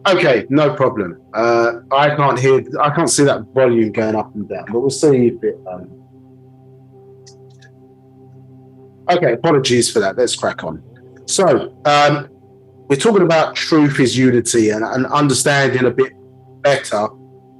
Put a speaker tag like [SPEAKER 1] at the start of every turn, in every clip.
[SPEAKER 1] Okay, no problem. I can't see that volume going up and down, but we'll see if it. Okay, apologies for that. Let's crack on. So, we're talking about truth is unity and understanding a bit better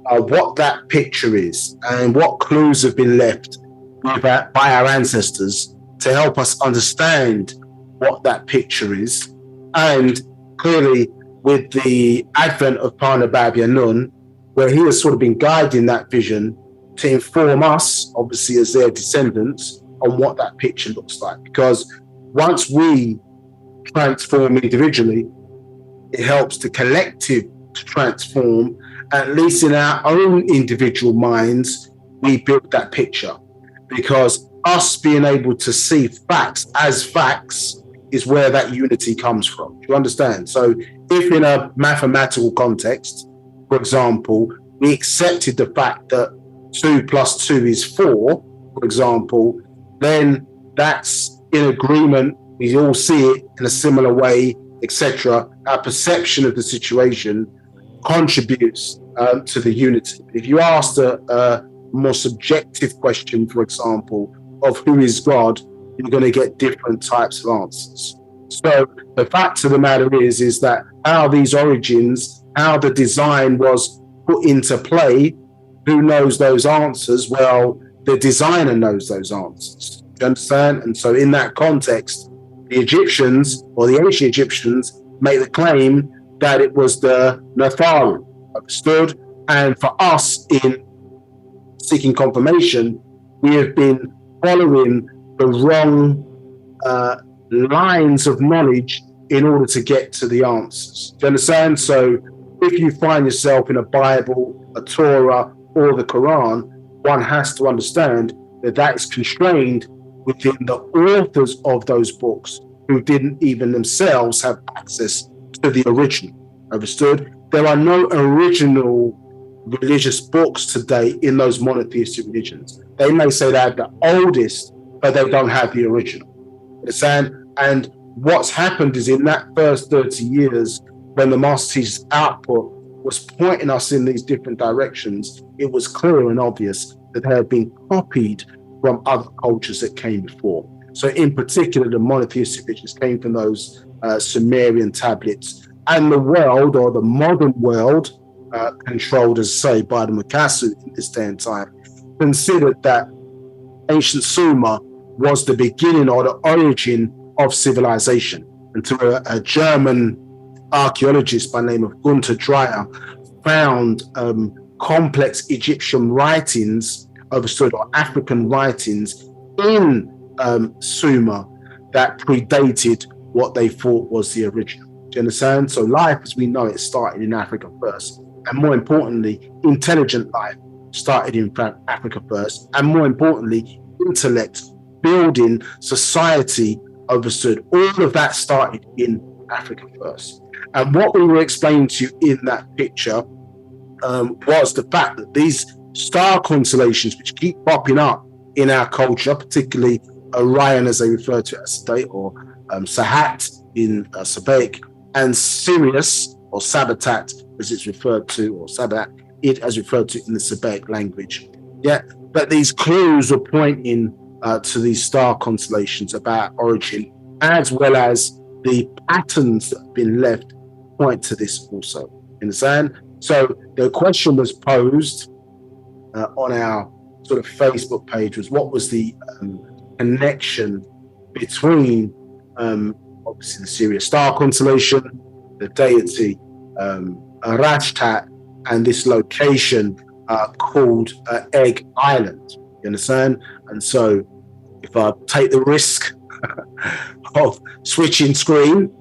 [SPEAKER 1] what that picture is and what clues have been left by our ancestors to help us understand what that picture is. And clearly, with the advent of Nabab Yaanuwn, where he has sort of been guiding that vision to inform us, obviously as their descendants, on what that picture looks like. Because once we transform individually, it helps the collective to transform. At least in our own individual minds, we build that picture. Because us being able to see facts as facts is where that unity comes from. Do you understand? So if in a mathematical context, for example, we accepted the fact that 2 plus 2 is 4, for example, then that's in agreement. We all see it in a similar way, etc. Our perception of the situation contributes to the unity. If you asked a more subjective question, for example, of who is God, you're going to get different types of answers. So the fact of the matter is that how these origins, how the design was put into play, who knows those answers? Well, the designer knows those answers. Do you understand? And so in that context, the Egyptians or the ancient Egyptians make the claim that it was the Natharu, understood? And for us in seeking confirmation, we have been following the wrong lines of knowledge in order to get to the answers. Do you understand? So if you find yourself in a Bible, a Torah, or the Quran, one has to understand that that is constrained within the authors of those books who didn't even themselves have access to the original. Understood? There are no original religious books today in those monotheistic religions. They may say they have the oldest, but they don't have the original. Understand? And what's happened is in that first 30 years, when the Master Teacher's output was pointing us in these different directions, it was clear and obvious that they had been copied from other cultures that came before. So in particular, the monotheistic religions came from those Sumerian tablets, and the world, or the modern world, controlled, as say, by the Mukasu in this day and time, considered that ancient Sumer was the beginning or the origin of civilization. Until a German archaeologist by the name of Gunther Dreyer found complex Egyptian writings, understood, or African writings in Sumer that predated what they thought was the original. Do you understand? So life as we know it started in Africa first. And more importantly, intelligent life started in Africa first. And more importantly, intellect, building, society, understood, all of that started in Africa first. And what we were explaining to you in that picture was the fact that these star constellations, which keep popping up in our culture, particularly Orion, as they refer to it as today, or Sahat in Sabaik, and Sirius, or Sabatat, as it's referred to, or Sabat, it as referred to in the Sabaik language. Yeah, but these clues are pointing to these star constellations about origin, as well as the patterns that have been left point to this also. Understand? So the question was posed on our sort of Facebook page was, what was the connection between obviously the Sirius star constellation, the deity Rajtat, and this location called Egg Island. You understand? And so if I take the risk of switching screen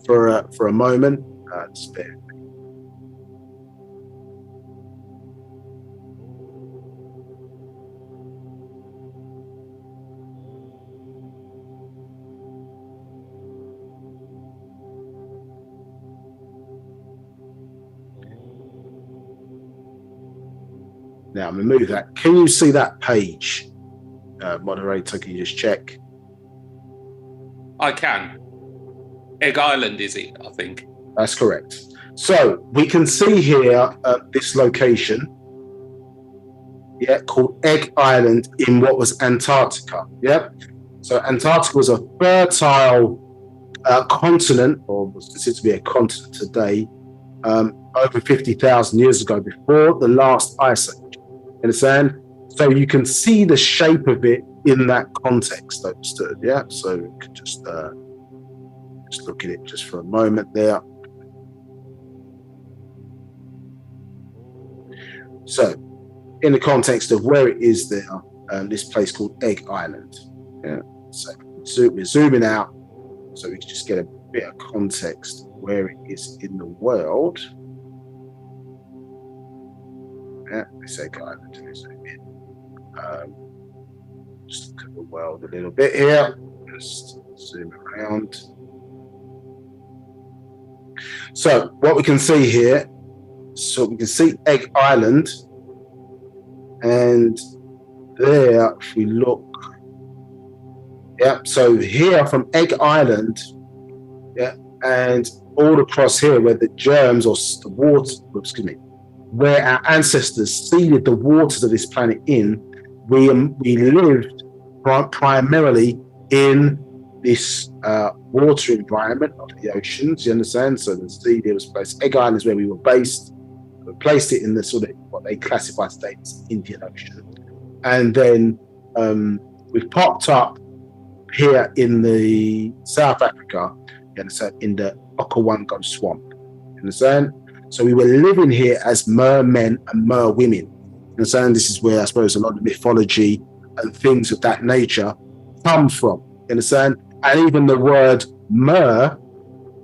[SPEAKER 1] for a moment, just bear. Now I'm going to move that. Can you see that page, moderator? Can you just check?
[SPEAKER 2] I can. Egg Island, is it? I think.
[SPEAKER 1] That's correct. So we can see here this location, yeah, called Egg Island in what was Antarctica. Yeah, so Antarctica was a fertile continent, or was considered to be a continent today, over 50,000 years ago, before the last ice age. Understand? So you can see the shape of it in that context. Understood? Yeah. So we could just look at it just for a moment there. So, in the context of where it is there, this place called Egg Island. Yeah. So we're zooming out so we can just get a bit of context where it is in the world. Yeah, this Egg Island. Zoom in. Just look at the world a little bit here. Just zoom around. So what we can see here, so we can see Egg Island, and there, if we look, yeah, so here from Egg Island, yeah, and all across here where the germs or the water, excuse me, where our ancestors seeded the waters of this planet in, we lived primarily in this water environment of the oceans, you understand? So the sea there was placed. Egg Island is where we were based. We placed it in the sort of what they classify today as Indian Ocean. And then we've popped up here in the South Africa, you understand, in the Okavango swamp. You understand? So we were living here as mermen and merwomen. You understand? This is where I suppose a lot of mythology and things of that nature come from. You understand? And even the word mer,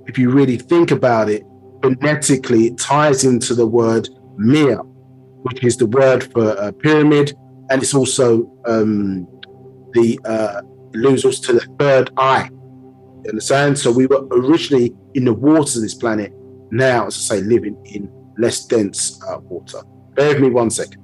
[SPEAKER 1] if you really think about it, phonetically it ties into the word mir, which is the word for pyramid, and it's also alludes us to the third eye. You understand? So we were originally in the waters of this planet. Now, as I say, living in less dense water. Bear with me 1 second.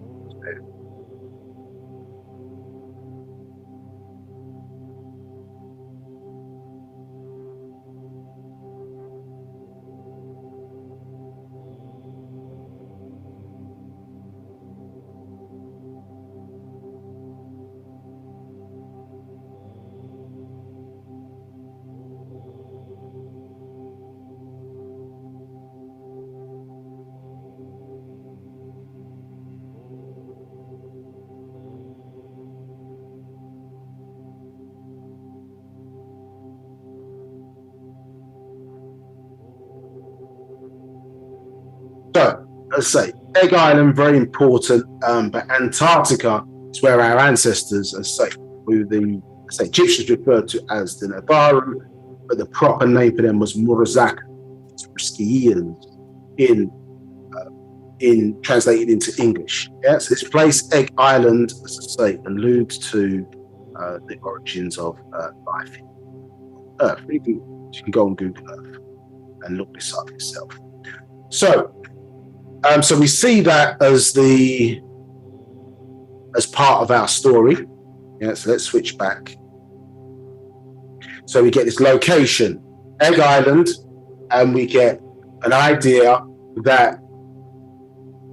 [SPEAKER 1] So, let's say Egg Island, very important, but Antarctica is where our ancestors, as I say, who the Egyptians referred to as the Nabab, but the proper name for them was Murazak. It's Riskians in translated into English. Yeah, so this place, Egg Island, as I say, alludes to the origins of life on Earth. You can go on Google Earth and look this up yourself. So we see that as part of our story. Yeah, so let's switch back. So we get this location, Egg Island, and we get an idea that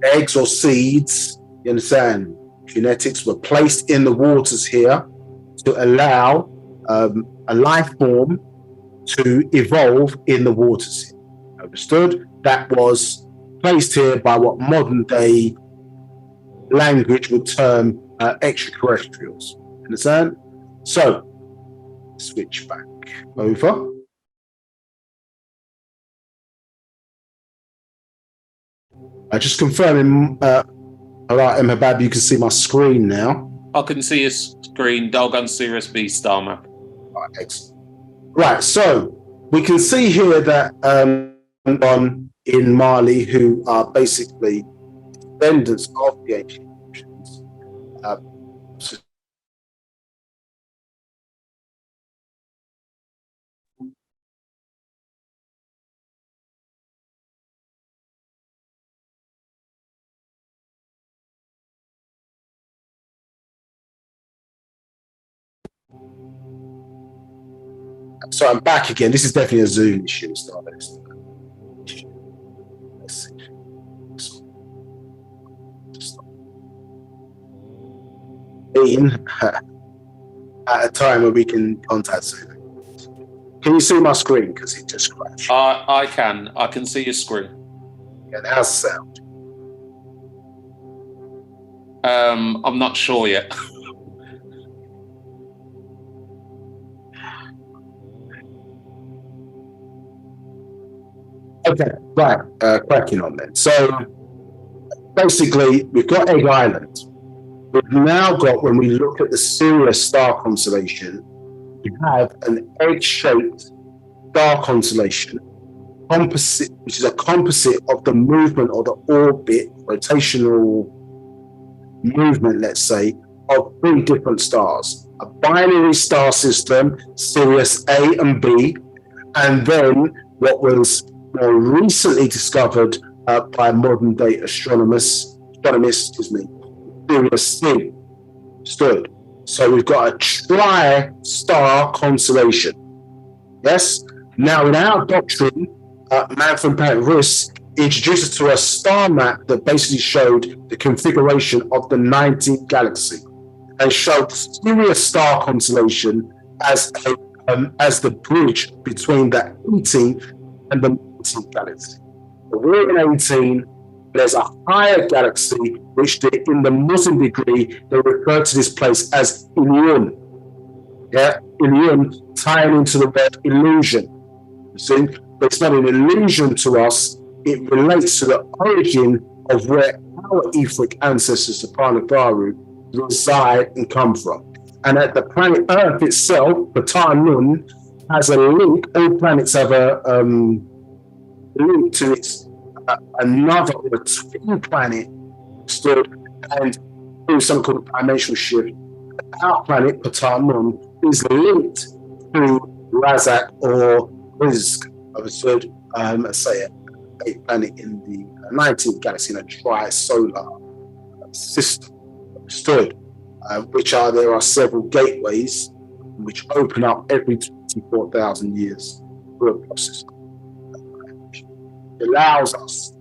[SPEAKER 1] eggs or seeds, you understand, genetics were placed in the waters here to allow a life form to evolve in the waters. Understood? That was placed here by what modern day language would term extraterrestrials. Understand? So, switch back over. Just confirming, all right, Nabab, you can see my screen now.
[SPEAKER 2] I can see your screen. Dalgan CRSB star map.
[SPEAKER 1] Right, excellent. Right, so we can see here that in Mali, who are basically descendants of the ancient Egyptians. So I'm back again. This is definitely a Zoom issue. At a time where we can contact Zoom. Can you see my screen? Because it just crashed.
[SPEAKER 2] I can. I can see your screen.
[SPEAKER 1] Yeah, how's the sound?
[SPEAKER 2] I'm not sure yet.
[SPEAKER 1] Okay, right. Cracking on then. So basically, we've got Egg Island. We've now got, when we look at the Sirius star constellation, we have an egg-shaped star constellation, composite, which is a composite of the movement or the orbit, rotational movement, let's say, of 3 different stars. A binary star system, Sirius A and B, and then what was more recently discovered by modern day astronomers, Sirius C. Stood. So we've got a tri-star constellation. Yes? Now in our doctrine, Manfred Rus introduced us to a star map that basically showed the configuration of the 19th galaxy and showed the Sirius star constellation as the bridge between the 18th and the 19th galaxy. So we're in 18. There's a higher galaxy, which in the Muslim degree, they refer to this place as Yaanuwn. Yeah, Yaanuwn tying into the word illusion. You see, but it's not an illusion to us. It relates to the origin of where our etheric ancestors, the Planetary, reside and come from. And at the planet Earth itself, the Yaanuwn has a link. All planets have a link to its another or a twin planet stood, and through something called a dimensional shift, our planet, Yaanuwn, is linked to Razak or Rizq, a planet in the 19th galaxy in a tri-solar system. Stood, there are several gateways which open up every 24,000 years through a process. It allows us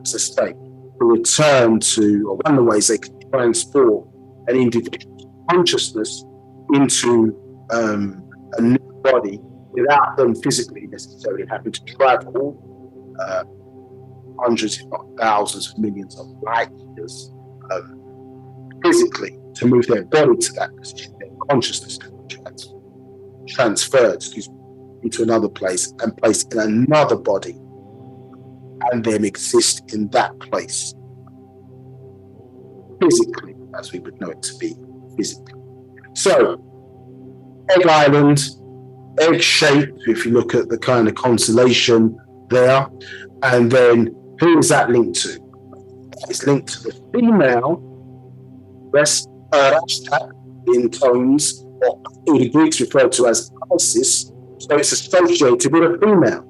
[SPEAKER 1] as a state to return to, or one of the ways they can transport an individual's consciousness into a new body without them physically necessarily having to travel hundreds, if not thousands of millions of light years physically to move their body to that position. Their consciousness can be transferred into another place and placed in another body, and then exist in that place physically, as we would know it to be physically. So, Egg Island, egg shaped, if you look at the kind of constellation there, and then who is that linked to? It's linked to the female, in tones, or the Greeks referred to as Isis, so it's associated with a female.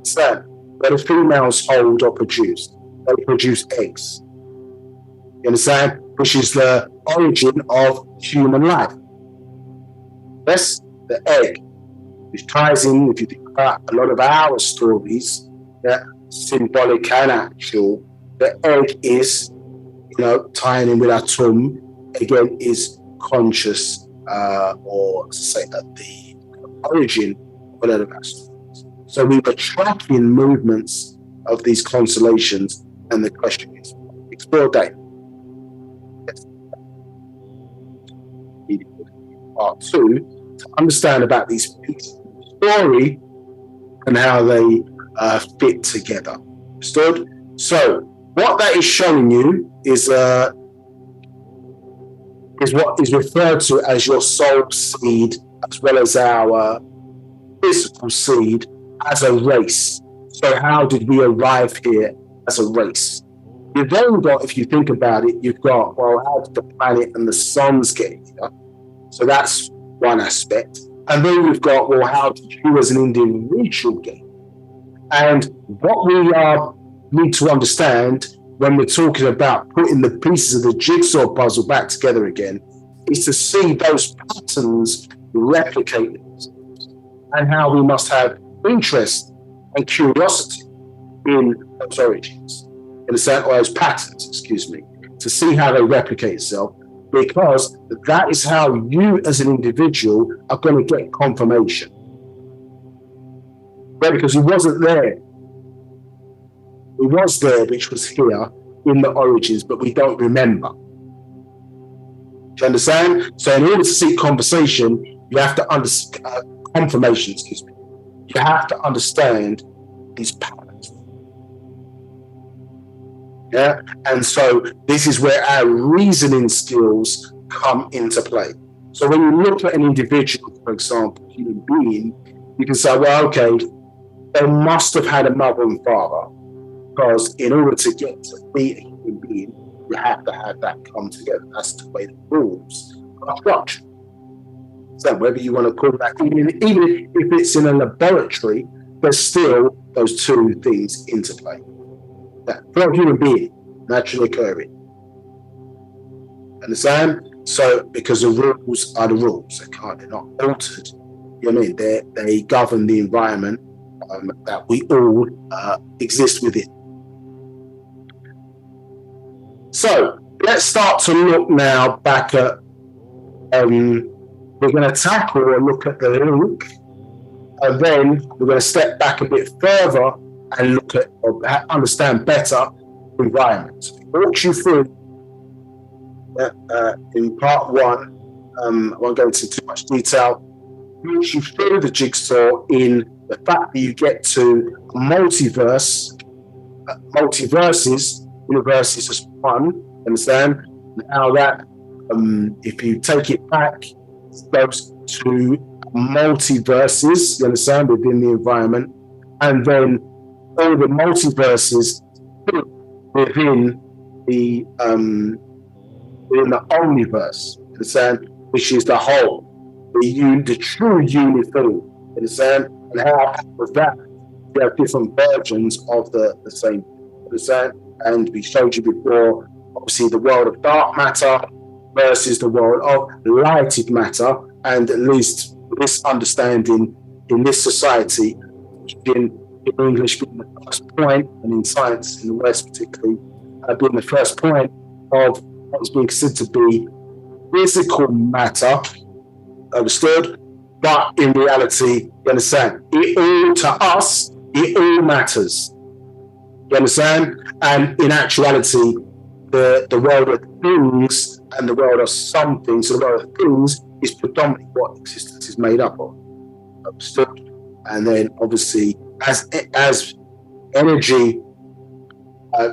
[SPEAKER 1] So, where the females hold or produce. They produce eggs. You understand? Which is the origin of human life. Yes, the egg, which ties in, if you think about a lot of our stories, symbolic and actual, the egg is, tying in with our tomb, again, is conscious, or say at the origin of a lot of our stories. So we were tracking movements of these constellations, and the question is, explore data. Part 2 to understand about these pieces of the story and how they fit together. Understood? So what that is showing you is what is referred to as your soul seed, as well as our physical seed, as a race. So how did we arrive here as a race? You've then got, if you think about it, you've got, well, how did the planet and the suns get here? So that's one aspect. And then we've got, well, how did you as an individual get here? And what we need to understand when we're talking about putting the pieces of the jigsaw puzzle back together again is to see those patterns replicate themselves, and how we must have interest and curiosity in those origins, in a sense, or those patterns, excuse me, to see how they replicate itself, because that is how you as an individual are going to get confirmation. Right? Because he wasn't there. He was there, which was here in the origins, but we don't remember. Do you understand? So in order to seek conversation, you have to understand confirmation, excuse me. You have to understand these patterns. Yeah, and so this is where our reasoning skills come into play. So when you look at an individual, for example, human being, you can say, well, okay, they must have had a mother and father, because in order to get to be a human being, you have to have that come together. That's the way the rules are structured. So whether you want to call that, even if it's in a laboratory, there's still those two things interplay. That for a human being, naturally occurring. Understand? So because the rules are the rules, they're not altered. You know what I mean? They govern the environment that we all exist within. So let's start to look now back at, we're going to tackle or look at the link, and then we're going to step back a bit further and look at or understand better environment. Walk you through in part one, I won't go into too much detail, walk you through the jigsaw in the fact that you get to a multiverse, multiverses, universe is just one, understand? And how that, if you take it back, it goes to multiverses, you understand, within the environment, and then all the multiverses within the omniverse, you understand, which is the whole, the true unity, you understand, and how with that you have different versions of the same, you understand. And we showed you before, obviously, the world of dark matter versus the world of lighted matter, and at least this understanding in this society, in English being the first point, and in science in the West particularly, being the first point of what is being considered to be physical matter, understood? But in reality, you understand, it all, to us, it all matters. You understand? And in actuality, the world of things and the world of something, so the world of things is predominantly what existence is made up of. Understood? And then obviously, as energy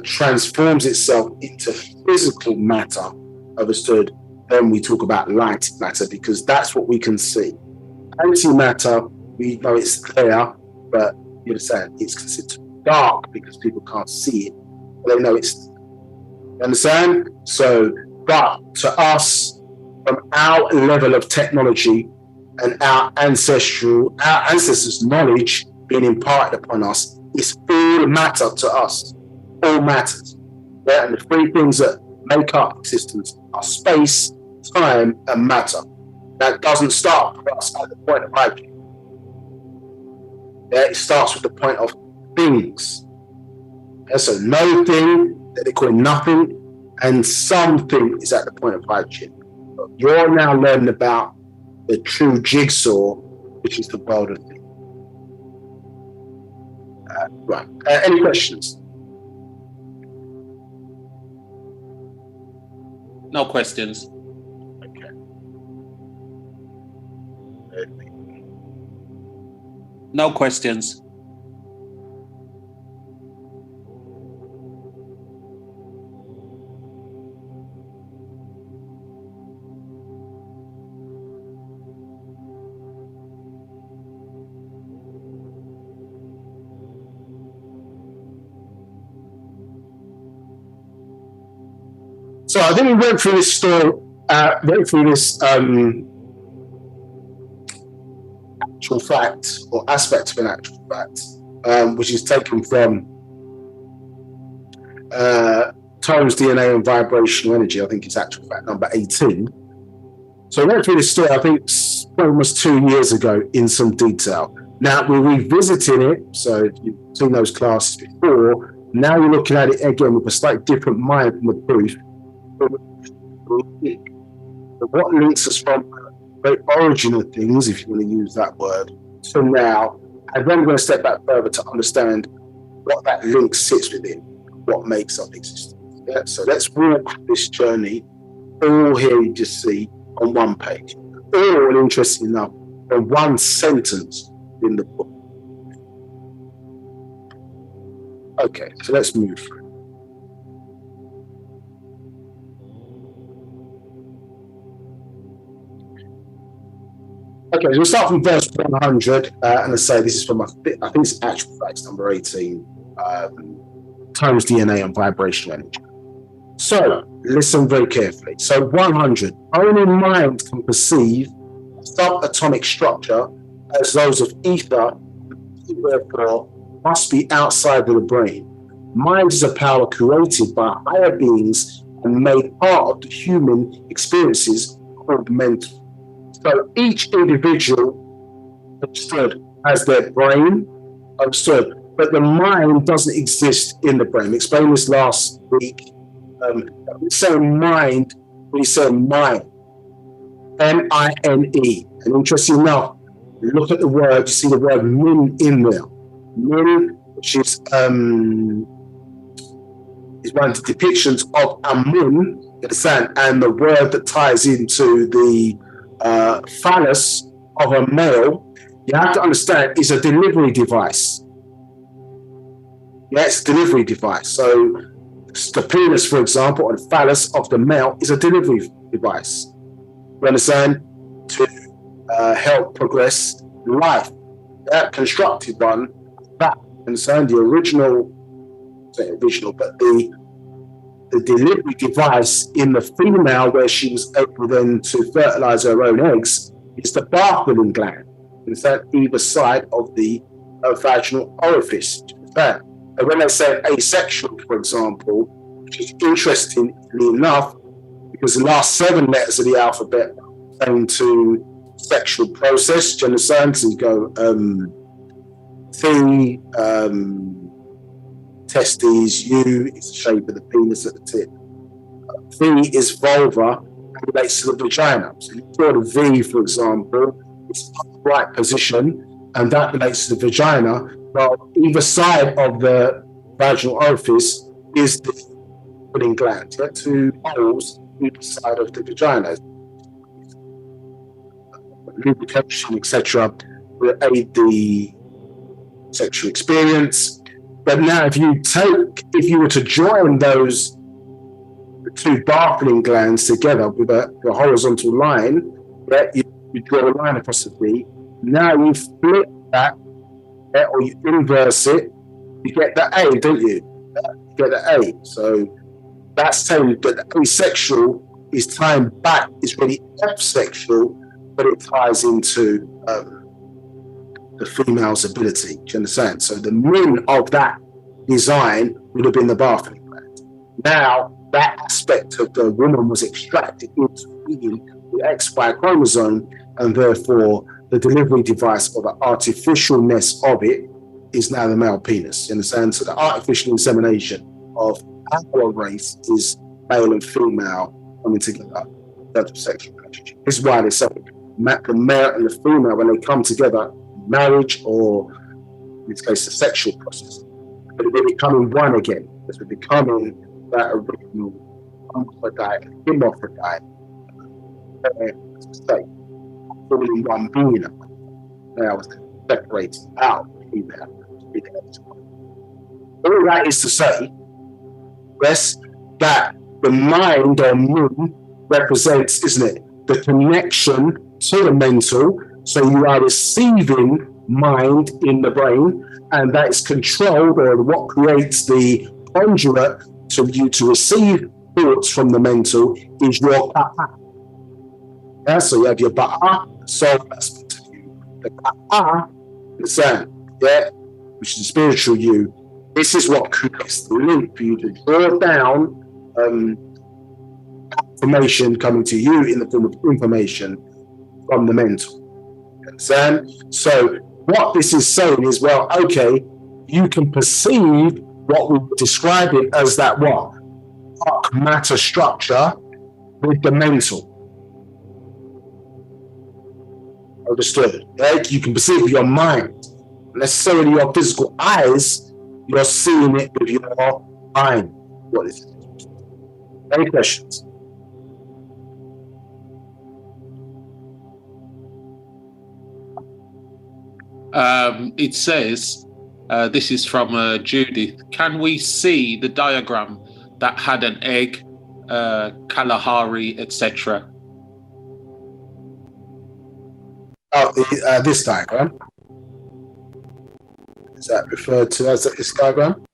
[SPEAKER 1] transforms itself into physical matter, understood, then we talk about light matter, because that's what we can see. Antimatter, we know it's there, but you understand, it's considered dark because people can't see it. They know it's, you understand? So, but to us, from our level of technology and our ancestors' knowledge being imparted upon us, it's all matter to us. All matters. Yeah? And the three things that make up existence are space, time, and matter. That doesn't start for us at the point of hydrogen. Yeah, it starts with the point of things. Yeah, so no thing that they call nothing, and something is at the point of hydrogen. But you're now learning about the true jigsaw, which is the world of things. Right. Any questions?
[SPEAKER 2] No questions.
[SPEAKER 1] Okay.
[SPEAKER 2] No questions.
[SPEAKER 1] So I think we went through this story, actual fact or aspect of an actual fact, which is taken from Tone's DNA and Vibrational Energy. I think it's actual fact number 18. So I went through this story, I think almost 2 years ago, in some detail. Now we're revisiting it. So if you've seen those classes before, now you're looking at it again with a slightly different mind from the proof. What links us from the very origin of things, if you want to use that word, to now, and then we're going to step back further to understand what that link sits within, what makes up existence. Yeah? So let's walk this journey, all here you just see on one page, all interesting enough, on one sentence in the book. Okay, so let's move through. Okay, so we'll start from verse 100, and I say this is from, I think it's actual facts number 18, times DNA and vibrational energy. So, listen very carefully. So, 100, only mind can perceive subatomic structure as those of ether, therefore must be outside of the brain. Mind is a power created by higher beings and made part of the human experiences called mental. So each individual, understood, has their brain, understood, but the mind doesn't exist in the brain. I explained this last week. We say mind, we say mind, M-I-N-E. And interesting enough, look at the word, you see the word min in there. Min, which is one of the depictions of a moon, you understand, and the word that ties into the phallus of a male, you have to understand, is a delivery device. Yeah, it's a delivery device. So the penis, for example, or the phallus of the male is a delivery device. You understand? To help progress life. That constructed one, that concerned the original, but the delivery device in the female, where she was able then to fertilize her own eggs, is the bartholin gland. Is that either side of the vaginal orifice? And when they say asexual, for example, which is interestingly enough, because the last 7 letters of the alphabet pertain to sexual process. Do you understand? So you go T, testes, U is the shape of the penis at the tip. V is vulva and relates to the vagina. So you draw the V, for example, it's upright position, and that relates to the vagina. Well, either side of the vaginal orifice is the pulling gland. You have 2 holes either side of the vagina. Lubrication, etc., will aid the sexual experience. But now, if you were to join those 2 bartholin glands together with a horizontal line, you draw a line across the V. Now you flip that, or you inverse it, you get the A, don't you? You get the A. So that's telling you that the asexual is tying back, is really F-sexual, but it ties into the female's ability. Do you understand? So the min of that design would have been the bartholin gland. Now that aspect of the woman was extracted into being the XY chromosome, and therefore the delivery device, or the artificialness of it, is now the male penis. You understand? So the artificial insemination of our race is male and female coming together, that's a sexual relationship. This is why they say the male and the female, when they come together, marriage, or in this case the sexual process, but they're becoming one again, because we're becoming that original hermaphrodite, hermaphrodite, state, all in one being. Now it's separated out. All that is to say, yes, that the mind or moon represents, isn't it, the connection to the mental. So you are receiving mind in the brain, and that is controlled, or what creates the conduit to you to receive thoughts from the mental is your ba'a. Yeah, so you have your ba'a, soul aspect of you. The ba'a, the same, yeah, which is the spiritual you. This is what creates the link for you to draw down information coming to you in the form of information from the mental. Understand? So what this is saying is, well, okay, you can perceive what we're describing as that what? Dark matter structure with the mental. Understood? Right? You can perceive with your mind. Necessarily your physical eyes, you're seeing it with your mind. What is it? Any questions?
[SPEAKER 2] It says, this is from Judith. Can we see the diagram that had an egg, Kalahari, etc.?
[SPEAKER 1] Oh, this diagram. Is that referred to as this diagram?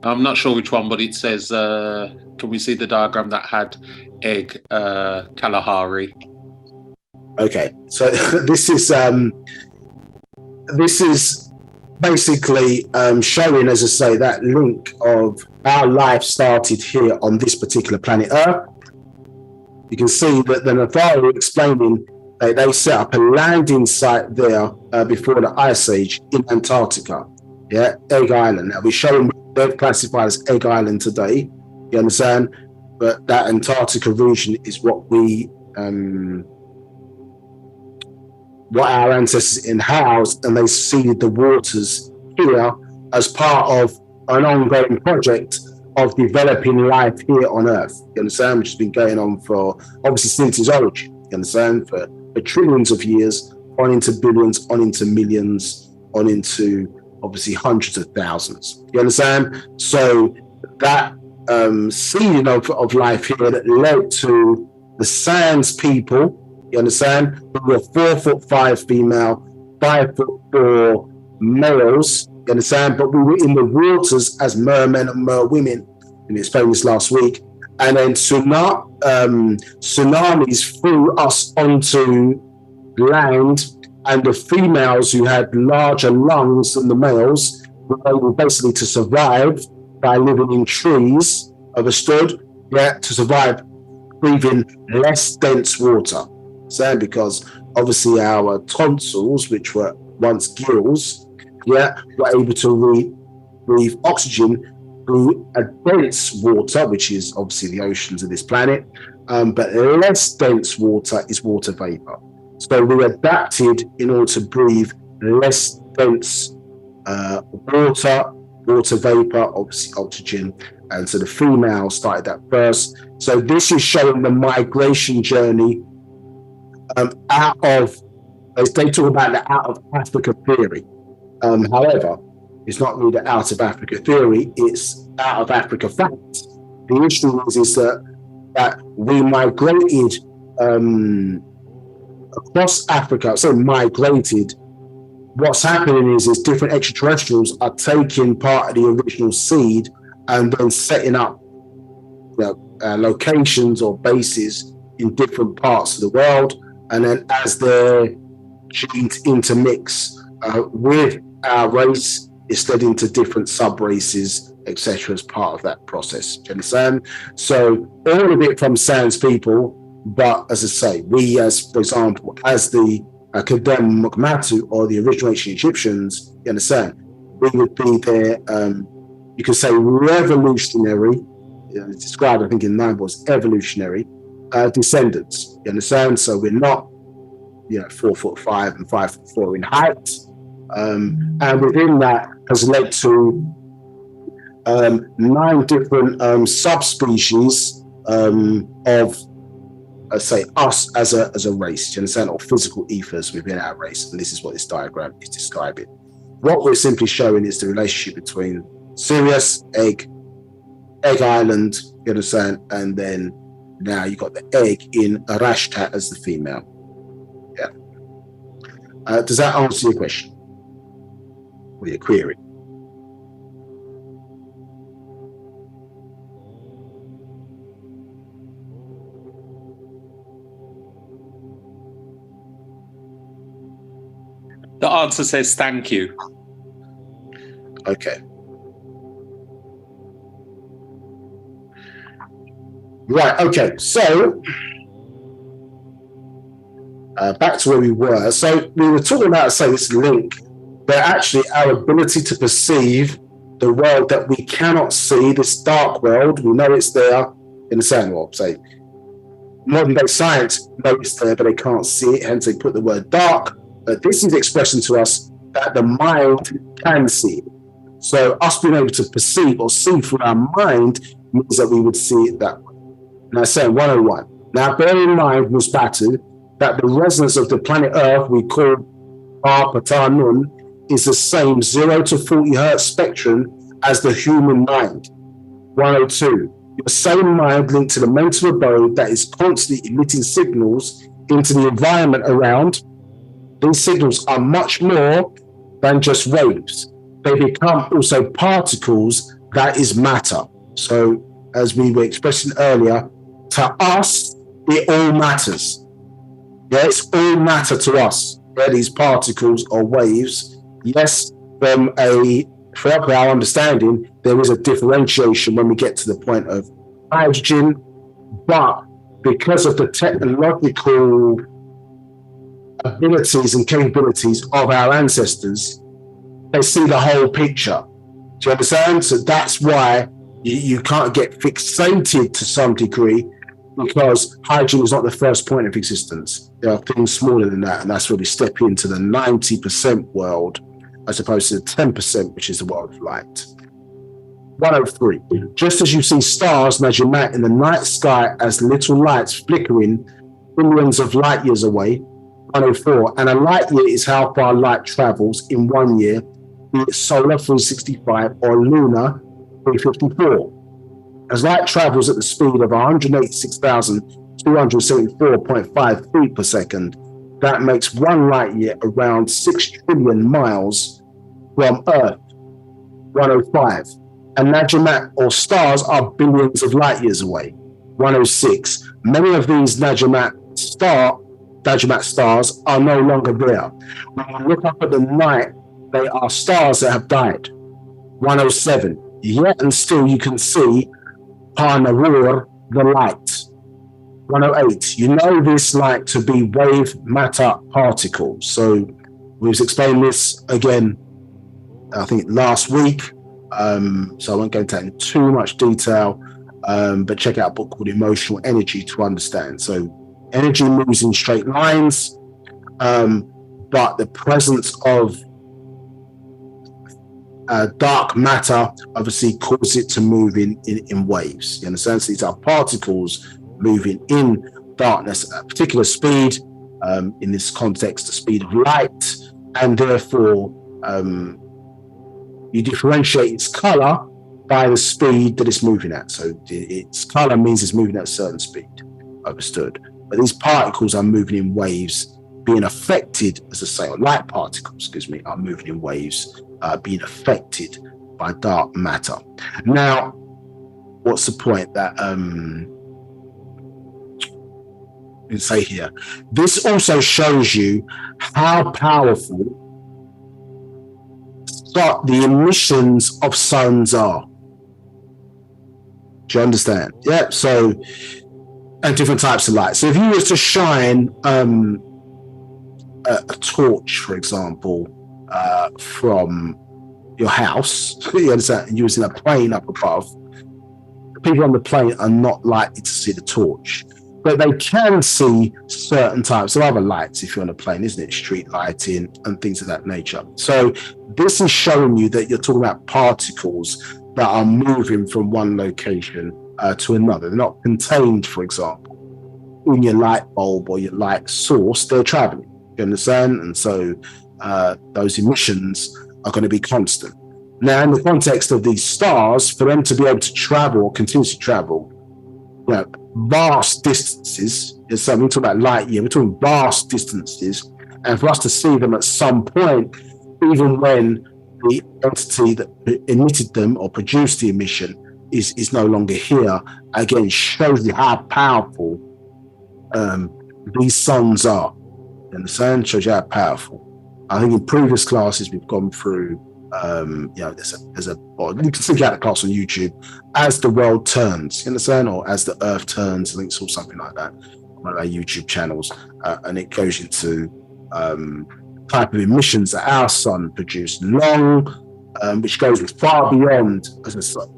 [SPEAKER 2] I'm not sure which one, but it says, can we see the diagram that had egg, Kalahari?
[SPEAKER 1] Okay, so this is basically showing, as I say, that link of our life started here on this particular planet Earth. You can see that the Nabab are explaining that they set up a landing site there before the Ice Age in Antarctica. Yeah, Egg Island. Now we're showing they're classified as Egg Island today. You understand? But that Antarctica region is what we what our ancestors in-housed, and they seeded the waters here as part of an ongoing project of developing life here on Earth. You understand? Which has been going on for, obviously, since its origin. You understand? For trillions of years, on into billions, on into millions, on into, obviously, hundreds of thousands. You understand? So that seeding of life here that led to the Sands people, you understand? We were 4'5" female, 5'4" males. You understand? But we were in the waters as mermen and merwomen. And explained this last week. And then tsunamis threw us onto land, and the females who had larger lungs than the males were able basically to survive by living in trees. Understood? Yeah, to survive breathing less dense water. So because obviously our tonsils, which were once gills, were able to breathe oxygen through a dense water, which is obviously the oceans of this planet, but less dense water is water vapor. So we adapted in order to breathe less dense water vapor, obviously oxygen, and so the female started that first. So this is showing the migration journey out of, they talk about the out of Africa theory. However, it's not really the out of Africa theory, it's out of Africa fact. The issue is that we migrated across Africa. So migrated, what's happening is different extraterrestrials are taking part of the original seed and then setting up locations or bases in different parts of the world. And then as their genes intermix with our race, it's led into different sub-races, etc., as part of that process. Do you understand? So all of it from Sans people, but as I say, we as, for example, as the Kadem Mukmatu or the original ancient Egyptians, you understand, we would be their, you could say, revolutionary, it's described, I think, in Nabab as evolutionary descendants. You understand? So we're not, 4'5" and 5'4" in height. And within that has led to 9 different subspecies of, let's say, us as a race, do you understand, or physical ethers within our race. And this is what this diagram is describing. What we're simply showing is the relationship between Sirius, Egg Island, you understand, and then now you've got the egg in Arashta as the female. Yeah. Does that answer your question or your query?
[SPEAKER 2] The answer says thank you.
[SPEAKER 1] Okay. Right, okay, so back to where we were. So we were talking about, say, this link, but actually our ability to perceive the world that we cannot see, this dark world, we know it's there in the same world. Say, modern day science knows it's there, but they can't see it, hence they put the word dark. But this is expressing to us that the mind can see it. So us being able to perceive or see through our mind means that we would see it that way. And I say 101. Now bear in mind, Musbatu, that the resonance of the planet Earth we call Yaanuwn is the same 0 to 40 hertz spectrum as the human mind. 102. Your same mind linked to the mental abode that is constantly emitting signals into the environment around. These signals are much more than just waves. They become also particles, that is matter. So as we were expressing earlier, to us, it all matters. Yeah, it's all matter to us. Yeah, these particles or waves. Yes, from our understanding, there is a differentiation when we get to the point of hydrogen, but because of the technological abilities and capabilities of our ancestors, they see the whole picture. Do you understand? So that's why you can't get fixated to some degree, because hydrogen is not the first point of existence. There are things smaller than that, and that's where we step into the 90% world as opposed to the 10%, which is the world of light. 103. Just as you see stars, Najamat, in the night sky as little lights flickering billions of light years away. 104. And a light year is how far light travels in 1 year, be it solar 365 or lunar 354. As light travels at the speed of 186,274.5 feet per second, that makes 1 light year around 6 trillion miles from Earth. 105. And Najamat or stars are billions of light years away. 106. Many of these Najamat stars are no longer there. When you look up at the night, they are stars that have died. 107. Yet and still you can see Parnawur, the light. 108. You know this light to be wave matter particles. So we've explained this again, I think last week. So I won't go into that in too much detail, but check out a book called Emotional Energy to understand. So energy moves in straight lines, but the presence of dark matter obviously causes it to move in waves. You understand? So these are particles moving in darkness at a particular speed, in this context, the speed of light, and therefore you differentiate its color by the speed that it's moving at. So its color means it's moving at a certain speed, understood. But these particles are moving in waves, being affected, as I say, or light particles, are moving in waves, being affected by dark matter. Now, what's the point that we say here? This also shows you how powerful the emissions of suns are. Do you understand? Yeah. So, and different types of light. So if you were to shine a torch, for example, from your house, you understand, using a plane up above, people on the plane are not likely to see the torch, but they can see certain types of other lights if you're on a plane, isn't it? Street lighting and things of that nature. So this is showing you that you're talking about particles that are moving from one location to another. They're not contained, for example, in your light bulb or your light source. They're traveling. You understand? And so those emissions are going to be constant. Now, in the context of these stars, for them to be able to travel or continue to travel, vast distances, so we're talking about light year, we're talking vast distances, and for us to see them at some point, even when the entity that emitted them or produced the emission is no longer here, again, shows you how powerful these suns are. You understand? Shows you how powerful. I think in previous classes we've gone through, there's a or you can think out the class on YouTube, as the world turns, you understand, or as the earth turns. I think it's all something like that. one of our YouTube channels, and it goes into type of emissions that our sun produced, which goes far beyond, as I said,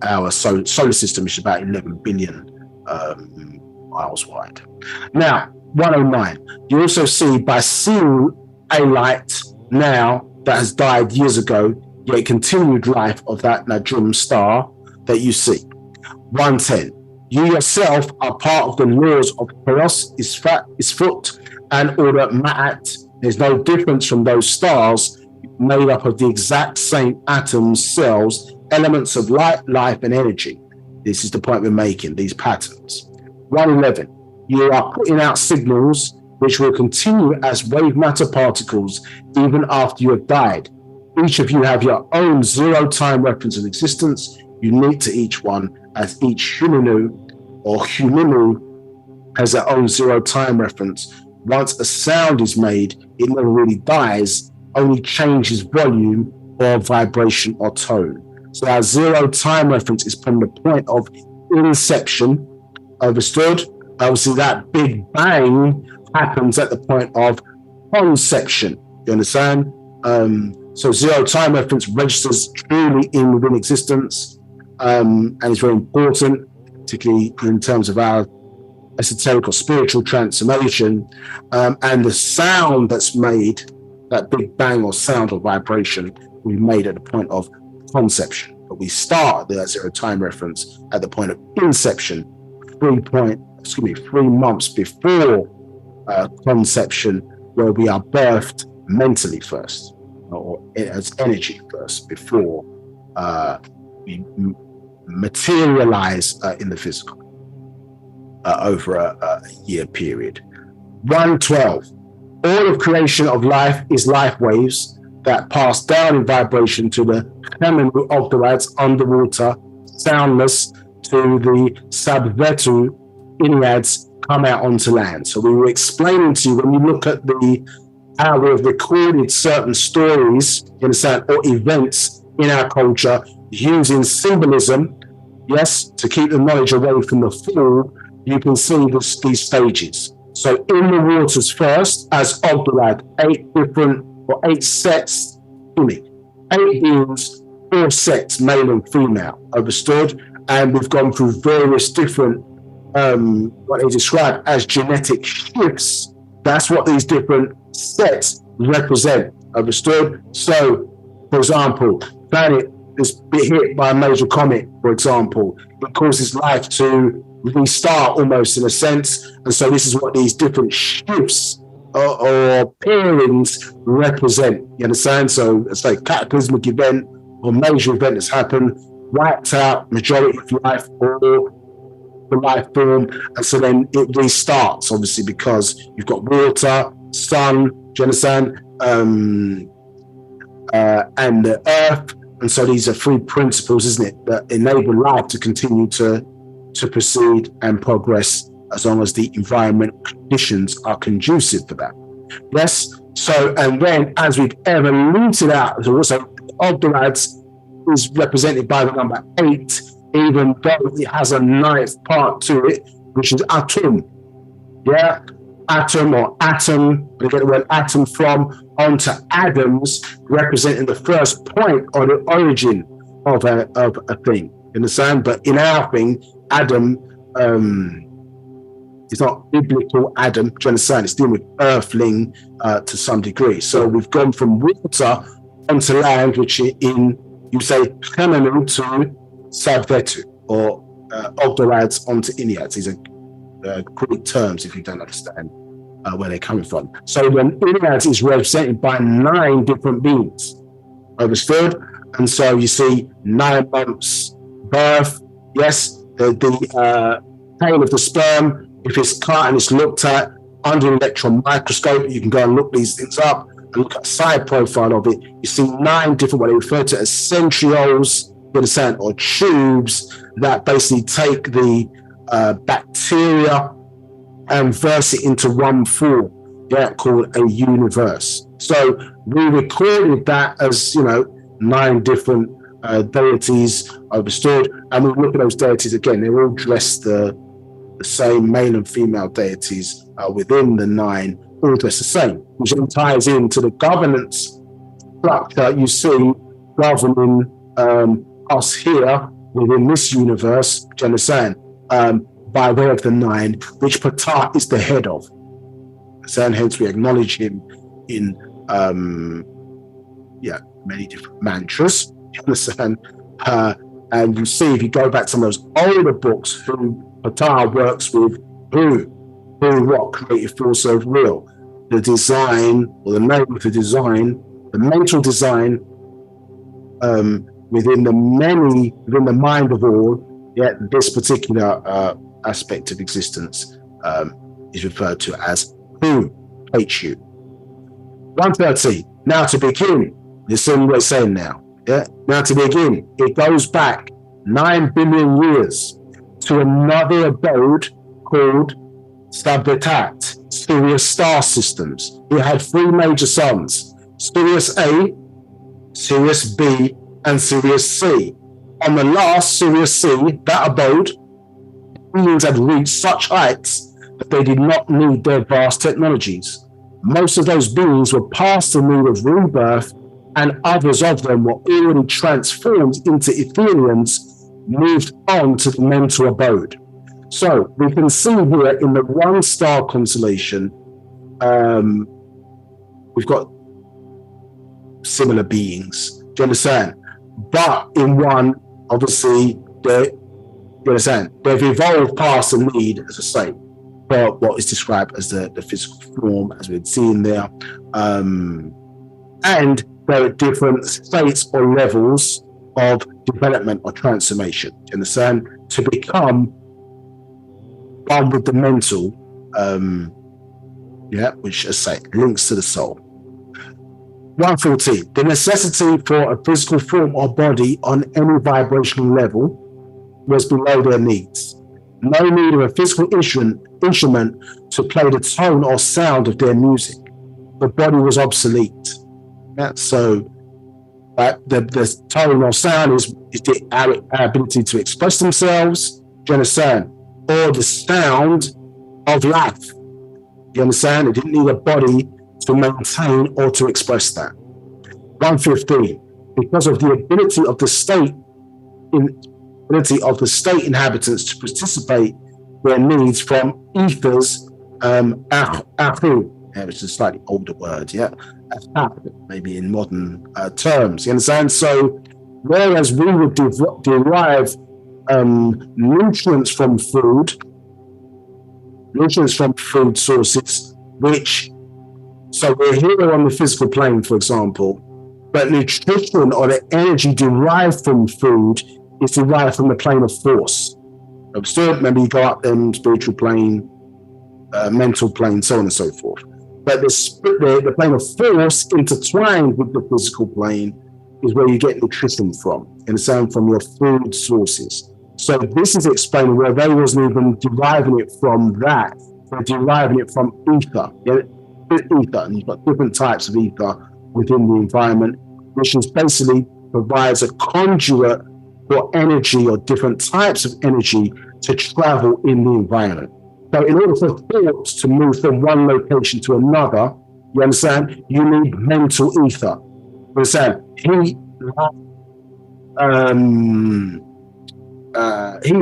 [SPEAKER 1] our solar system, which is about 11 billion miles wide. Now, 109. You also see, by seeing a light now that has died years ago, yet continued life of that Najum star that you see. 110. You yourself are part of the laws of Chaos, Isfut, and Order Ma'at. There's no difference from those stars made up of the exact same atoms, cells, elements of light, life, and energy. This is the point we're making, these patterns. 111. You are putting out signals which will continue as wave matter particles even after you have died. Each of you have your own zero-time reference of existence, unique to each one, as each Humanu has their own zero-time reference. Once a sound is made, it never really dies, only changes volume or vibration or tone. So our zero-time reference is from the point of inception, understood? Obviously, that big bang happens at the point of conception. You understand? So zero-time reference registers truly within existence, and it's very important, particularly in terms of our esoteric or spiritual transformation, and the sound that's made, that big bang or sound or vibration, we made at the point of conception. But we start the zero-time reference at the point of inception, 3 months before conception, where we are birthed mentally first, or as energy first, before we materialize in the physical over a year period. 112. All of creation of life is life waves that pass down in vibration to the Khemenu of the rats underwater, soundless, to the Sabvetu Enneads come out onto land. So we were explaining to you, when you look at how we've recorded certain stories, you understand, or events in our culture using symbolism, yes, to keep the knowledge away from the fool, you can see these stages. So in the waters first, as Ogdorad, 8 sets, 8 beings, 4 sets, male and female, understood? And we've gone through various different, what they describe as genetic shifts. That's what these different sets represent, understood? So, for example, planet is hit by a major comet, for example. It causes life to restart almost, in a sense. And so this is what these different shifts or pairings represent. You understand? So it's like cataclysmic event or major event that's happened, wiped out majority of life or the life form, and so then it restarts, obviously, because you've got water, sun, do you understand? And the earth. And so these are 3 principles, isn't it, that enable life to continue to proceed and progress as long as the environment conditions are conducive for that. Yes. So, and then as we've evoluted out, so also Ogdorads is represented by the number 8, even though it has a 9th part to it, which is atom. Yeah, atom or atom, we get the word atom from, onto atoms, representing the first point or the origin of a thing. You understand? But in our thing, Adam is not biblical Adam. Do you understand? It's dealing with earthling to some degree. So we've gone from water onto land, which in, you say, Khemenu to Sabvetu, or Ogdorads onto Enneads. These are Greek terms if you don't understand where they're coming from. So when Enneads is represented by 9 different beings, understood? And so you see 9 months birth, yes, the tail of the sperm, if it's cut and it's looked at under an electron microscope, you can go and look these things up and look at the side profile of it. You see 9 different, what they refer to as centrioles, you understand, or tubes that basically take the bacteria and verse it into one form, yeah, called a universe. So we recorded that as, 9 different deities, understood, and we look at those deities again. They're all dressed the same male and female deities within the 9, all dressed the same, which then ties into the governance structure you see governing us here within this universe, do you understand? By way of the 9, which Ptah is the head of. And hence we acknowledge him in many different mantras, do you understand? And you see, if you go back to some of those older books, who Ptah works with, who what creative force of real, the design, or the name of the design, the mental design within the mind of all, this particular aspect of existence is referred to as Hu, H-U. 113. Now to begin, listen what it's saying now. Now to begin, it goes back 9 billion years to another abode called Sabatat, Sirius star systems. It had 3 major suns: Sirius A, Sirius B, and Sirius C. On the last, Sirius C, that abode, beings had reached such heights that they did not need their vast technologies. Most of those beings were past the need of rebirth, and others of them were already transformed into Ethereans, moved on to the mental abode. So we can see here in the 1 star constellation, we've got similar beings. Do you understand? But in 1, obviously, you understand, they've evolved past the need, as I say, for what is described as the physical form, as we've seen there. And there are different states or levels of development or transformation, you understand, to become one with the mental, which, as I say, links to the soul. 114. The necessity for a physical form or body on any vibrational level was below their needs. No need of a physical instrument to play the tone or sound of their music. The body was obsolete. So the tone or sound is our ability to express themselves, do you understand? Or the sound of life. You understand? It didn't need a body to maintain or to express that. 115. Because of the ability of the state inhabitants to participate their needs from ethers, ahu, which is a slightly older word, maybe in modern terms. You understand? So whereas we would derive nutrients from food sources, so we're here on the physical plane, for example, but nutrition or the energy derived from food is derived from the plane of force. Still, maybe you go up then spiritual plane, mental plane, so on and so forth. But the plane of force intertwined with the physical plane is where you get nutrition from, and sound from your food sources. So this is explaining where they wasn't even deriving it from that. They're deriving it from ether. Ether, and you've got different types of ether within the environment, which is basically provides a conduit for energy or different types of energy to travel in the environment. So in order for thoughts to move from one location to another, you understand, you need mental ether. You understand? Heat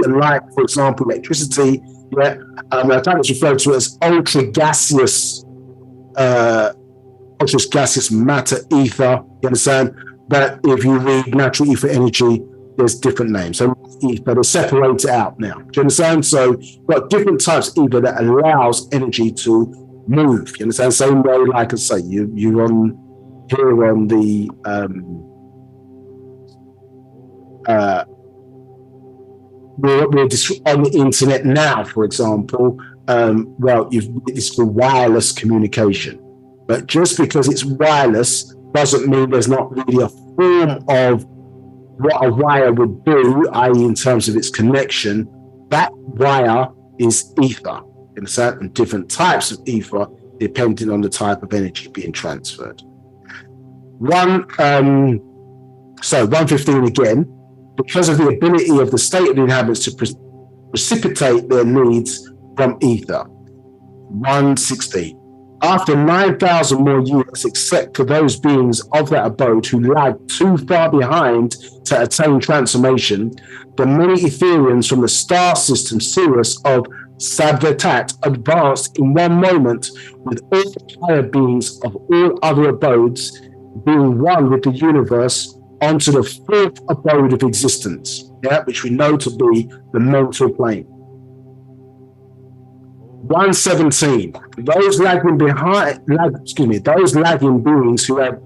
[SPEAKER 1] and light, for example, electricity, I think it's referred to as ultra gaseous matter, ether, you understand? But if you read natural ether energy, there's different names. So ether, they separate it out now. Do you understand? So you've got different types of ether that allows energy to move. You understand? Same way, like I say, you're on here on the we're on the internet now, for example. It's called wireless communication. But just because it's wireless doesn't mean there's not really a form of what a wire would do, i.e. in terms of its connection. That wire is ether, in certain different types of ether, depending on the type of energy being transferred. 115 again, because of the ability of the state of the inhabitants precipitate their needs from ether. 116. After 9,000 more years, except for those beings of that abode who lagged too far behind to attain transformation, the many Etherians from the star system Sirius of Wu-Sabat advanced in one moment with all the higher beings of all other abodes, being one with the universe, onto the fourth abode of existence, which we know to be the mental plane. 117. Those lagging beings who had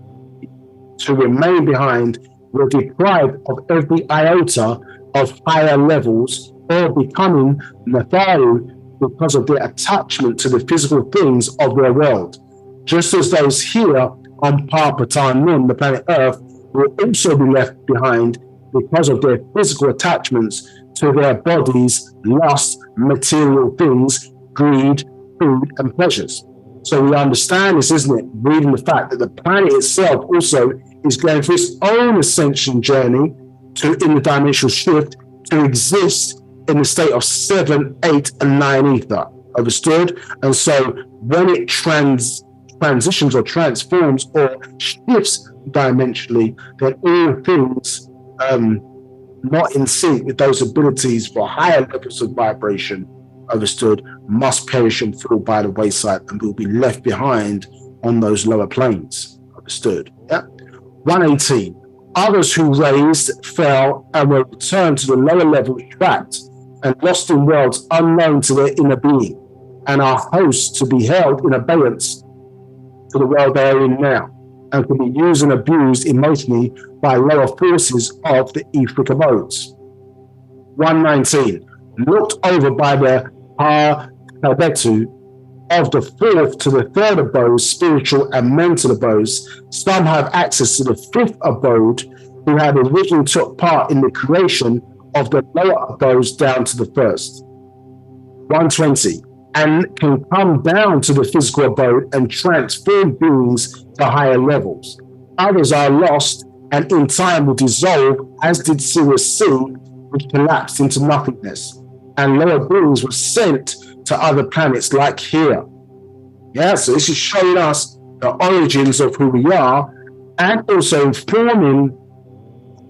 [SPEAKER 1] to remain behind were deprived of every iota of higher levels, or becoming Natharu because of their attachment to the physical things of their world, just as those here on Parpatan, the planet Earth, will also be left behind because of their physical attachments to their bodies, lust, material things, greed, food, and pleasures. So we understand this, isn't it? Reading the fact that the planet itself also is going through its own ascension journey in the dimensional shift to exist in the state of 7, 8, and 9 ether. Understood? And so when it transitions or transforms or shifts dimensionally, then all things not in sync with those abilities for higher levels of vibration, understood, must perish and fall by the wayside and will be left behind on those lower planes. Understood? Yeah. 118. Others who raised, fell, and were returned to the lower level trapped and lost in worlds unknown to their inner being, and are hosts to be held in abeyance to the world they are in now, and can be used and abused emotionally by lower forces of the etheric abodes. 119. Looked over by the Tabetu of the fourth to the third abode, spiritual and mental abodes, some have access to the fifth abode who had originally took part in the creation of the lower abodes down to the first. 120. And can come down to the physical abode and transform beings to higher levels. Others are lost and in time will dissolve, as did Sirius C, which collapsed into nothingness. And lower beings were sent to other planets like here. Yeah, so this is showing us the origins of who we are, and also informing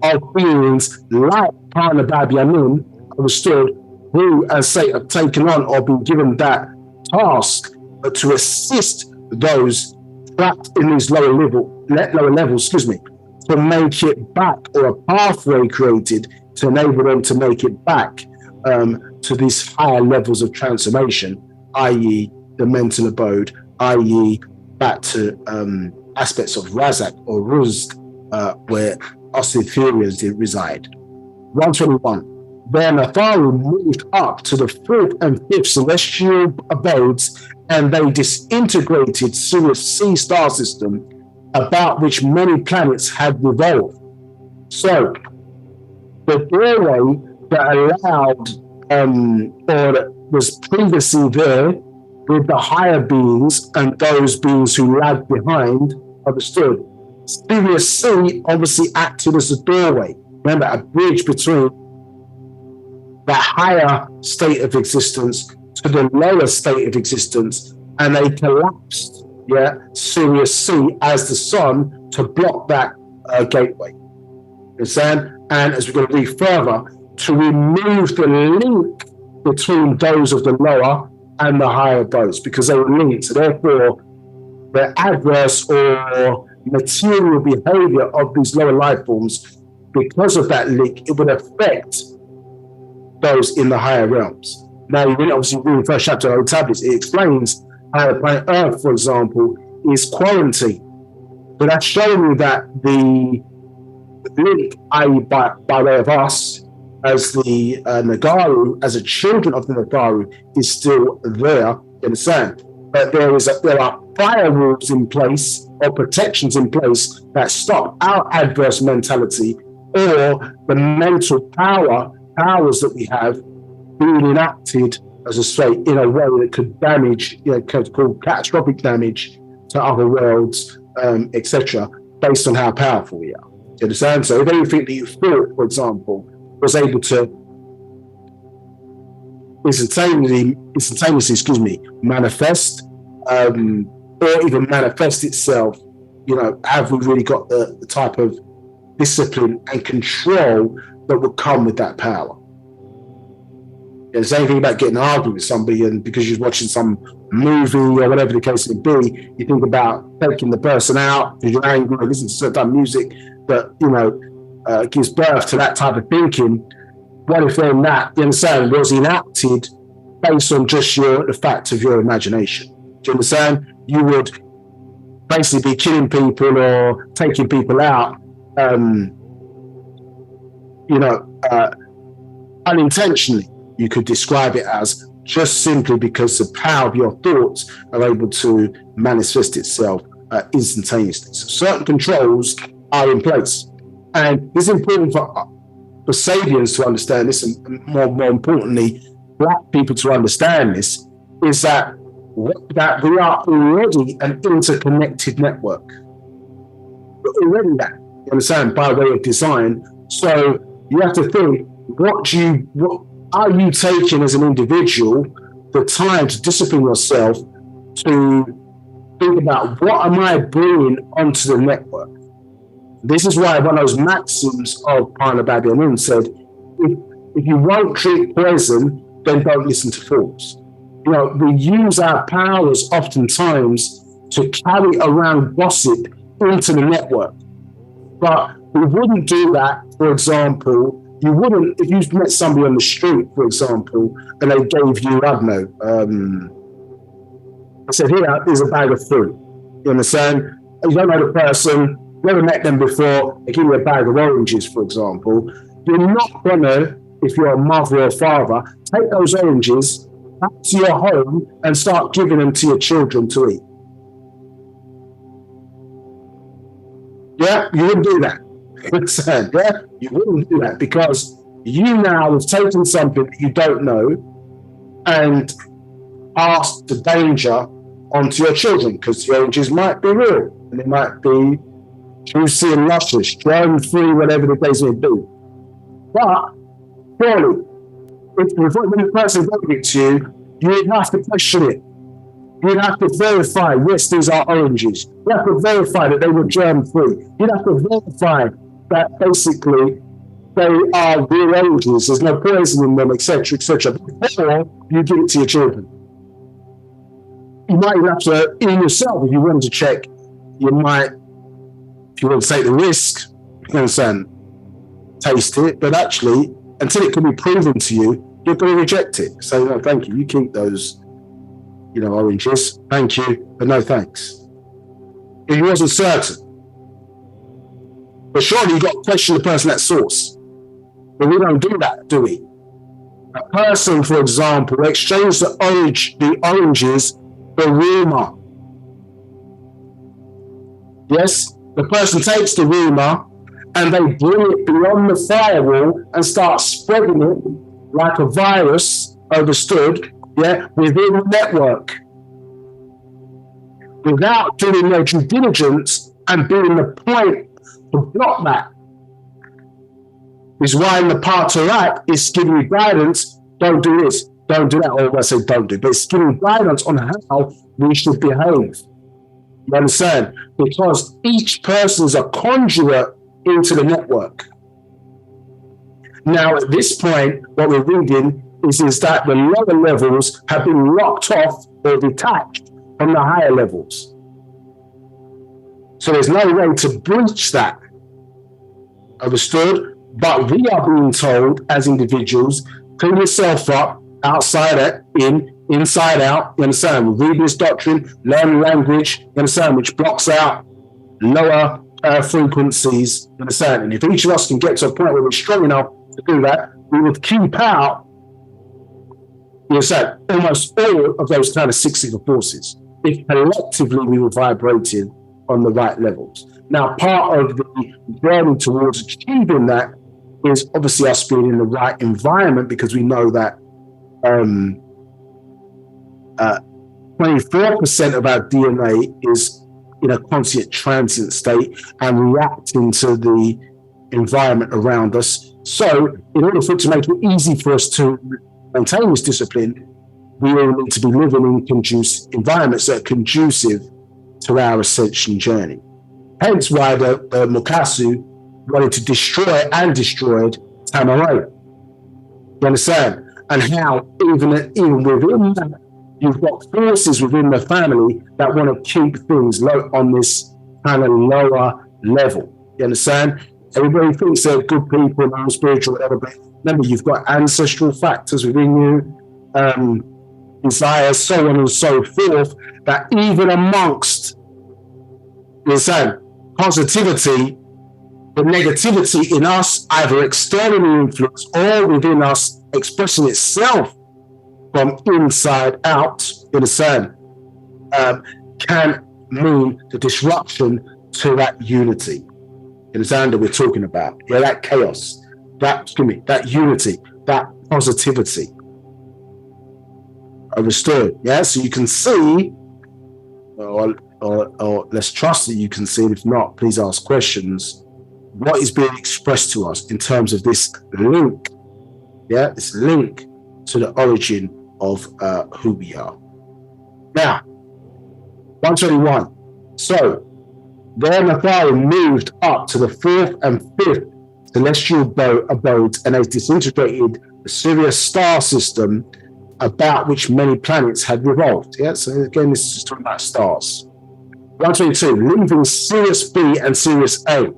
[SPEAKER 1] of beings like Nabab Yaanuwn, understood, who, as say, have taken on or been given that task to assist those trapped in these lower levels, to make it back, or a pathway created to enable them to make it back to these higher levels of transformation, i.e. the mental abode, i.e. back to aspects of Razak or Ruzd, where us Etherians did reside. 121. Then Natharu moved up to the fourth and fifth celestial abodes, and they disintegrated Sirius C star system, about which many planets had revolved. So the doorway that allowed or that was previously there with the higher beings and those beings who lagged behind, understood, Sirius C obviously acted as a doorway. Remember, a bridge between the higher state of existence to the lower state of existence, and they collapsed, Sirius C as the sun to block that gateway. Understand? And as we're going to read further, to remove the link between those of the lower and the higher abodes, because they were linked. So therefore, the adverse or material behavior of these lower life forms, because of that link, it would affect those in the higher realms. Now, you will obviously read the first chapter of the tablets. It explains how the planet Earth, for example, is quarantined. But that's showing you that the link, i.e. by way of us, as the Nagaru, as a children of the Nagaru, is still there, you understand? But there are firewalls in place, or protections in place, that stop our adverse mentality or the mental powers that we have being enacted, as I say, in a way that could damage, could cause catastrophic damage to other worlds, etc., based on how powerful we are. You understand? So if anything that you thought, for example, was able to instantaneously, manifest, or even manifest itself. Have we really got the type of discipline and control that would come with that power? The same thing about getting an argument with somebody, and because you're watching some movie or whatever the case may be, you think about taking the person out because you're angry, or listen to certain music that gives birth to that type of thinking. What if then that, you understand, was enacted based on just the fact of your imagination? Do you understand? You would basically be killing people or taking people out, unintentionally. You could describe it as just simply because the power of your thoughts are able to manifest itself instantaneously. So certain controls are in place, and it's important for Sabians to understand this, and more importantly, Black people to understand this, is that we are already an interconnected network. We're already that, you understand, by way of design. So you have to think, what are you taking as an individual the time to discipline yourself to think about what am I bringing onto the network? This is why one of those maxims of Nabab Yaanuwn said, if you won't drink poison, then don't listen to fools. We use our powers oftentimes to carry around gossip into the network. But we wouldn't do that, for example. You wouldn't, if you met somebody on the street, for example, and they gave you, I don't know, I said, here, there's a bag of fruit. You understand? You don't know the person, never met them before, they give you a bag of oranges, for example. You're not going to, if you're a mother or father, take those oranges back to your home and start giving them to your children to eat. Yeah, you wouldn't do that. Yeah, you wouldn't do that, because you now have taken something that you don't know and passed the danger onto your children, because the oranges might be real and they might be juicy and luscious, germ-free, whatever the case may be. But surely, when a person gave it to you, you'd have to question it. You'd have to verify, yes, these are oranges. You have to verify that they were germ-free. You'd have to verify that basically they are real oranges, there's no poison in them, etc., etc., before you give it to your children. You might even have to, in yourself, if you wanted to check, you might, if you want to take the risk, you understand, taste it, but actually, until it can be proven to you, you're going to reject it. Say, no, thank you, you keep those, oranges, thank you, but no thanks. If you wasn't certain. But surely you've got to question the person at source. But we don't do that, do we? A person, for example, exchanges the oranges for rumour. Yes, the person takes the rumour and they bring it beyond the firewall and start spreading it like a virus, understood, within the network, without doing their due diligence and being the point to block that. Is why in the Partarak it's giving you guidance, don't do this, don't do that, or I say don't do, but it's giving guidance on how we should behave. You understand? Because each person is a conduit into the network. Now, at this point, what we're reading is that the lower levels have been locked off or detached from the higher levels. So there's no way to breach that. Understood? But we are being told as individuals, clean yourself up, outside in, inside out. You understand? Read this doctrine, learn language, you understand, which blocks out lower frequencies. You understand? And if each of us can get to a point where we're strong enough to do that, we would keep out, you understand, almost all of those kind of six-figure forces, if collectively we were vibrating on the right levels. Now, part of the journey towards achieving that is obviously us being in the right environment, because we know that 24% of our DNA is in a constant transient state and reacting to the environment around us. So in order for it to make it easy for us to maintain this discipline, we all need to be living in environments that are conducive to our ascension journey. Hence why the Mukasu wanted to destroy and destroyed Tamaray. You understand? And how even within that, you've got forces within the family that want to keep things low on this kind of lower level. You understand? Everybody thinks they're good people and all spiritual, whatever, but remember, you've got ancestral factors within you, desire, so on and so forth, that even amongst, you understand, positivity, the negativity in us, either externally influenced or within us expressing itself from inside out, you understand, can mean the disruption to that unity. You understand that we're talking about? Yeah, that chaos, that unity, that positivity. Understood? Yeah, so you can see, or let's trust that you can see, and if not, please ask questions, what is being expressed to us in terms of this link, yeah, this link to the origin of who we are. Now, 121. So, their Nephilim moved up to the 4th and 5th celestial abodes, and they disintegrated the Sirius star system about which many planets had revolved. Yeah, so again, this is just talking about stars. 122, leaving Sirius B and Sirius A.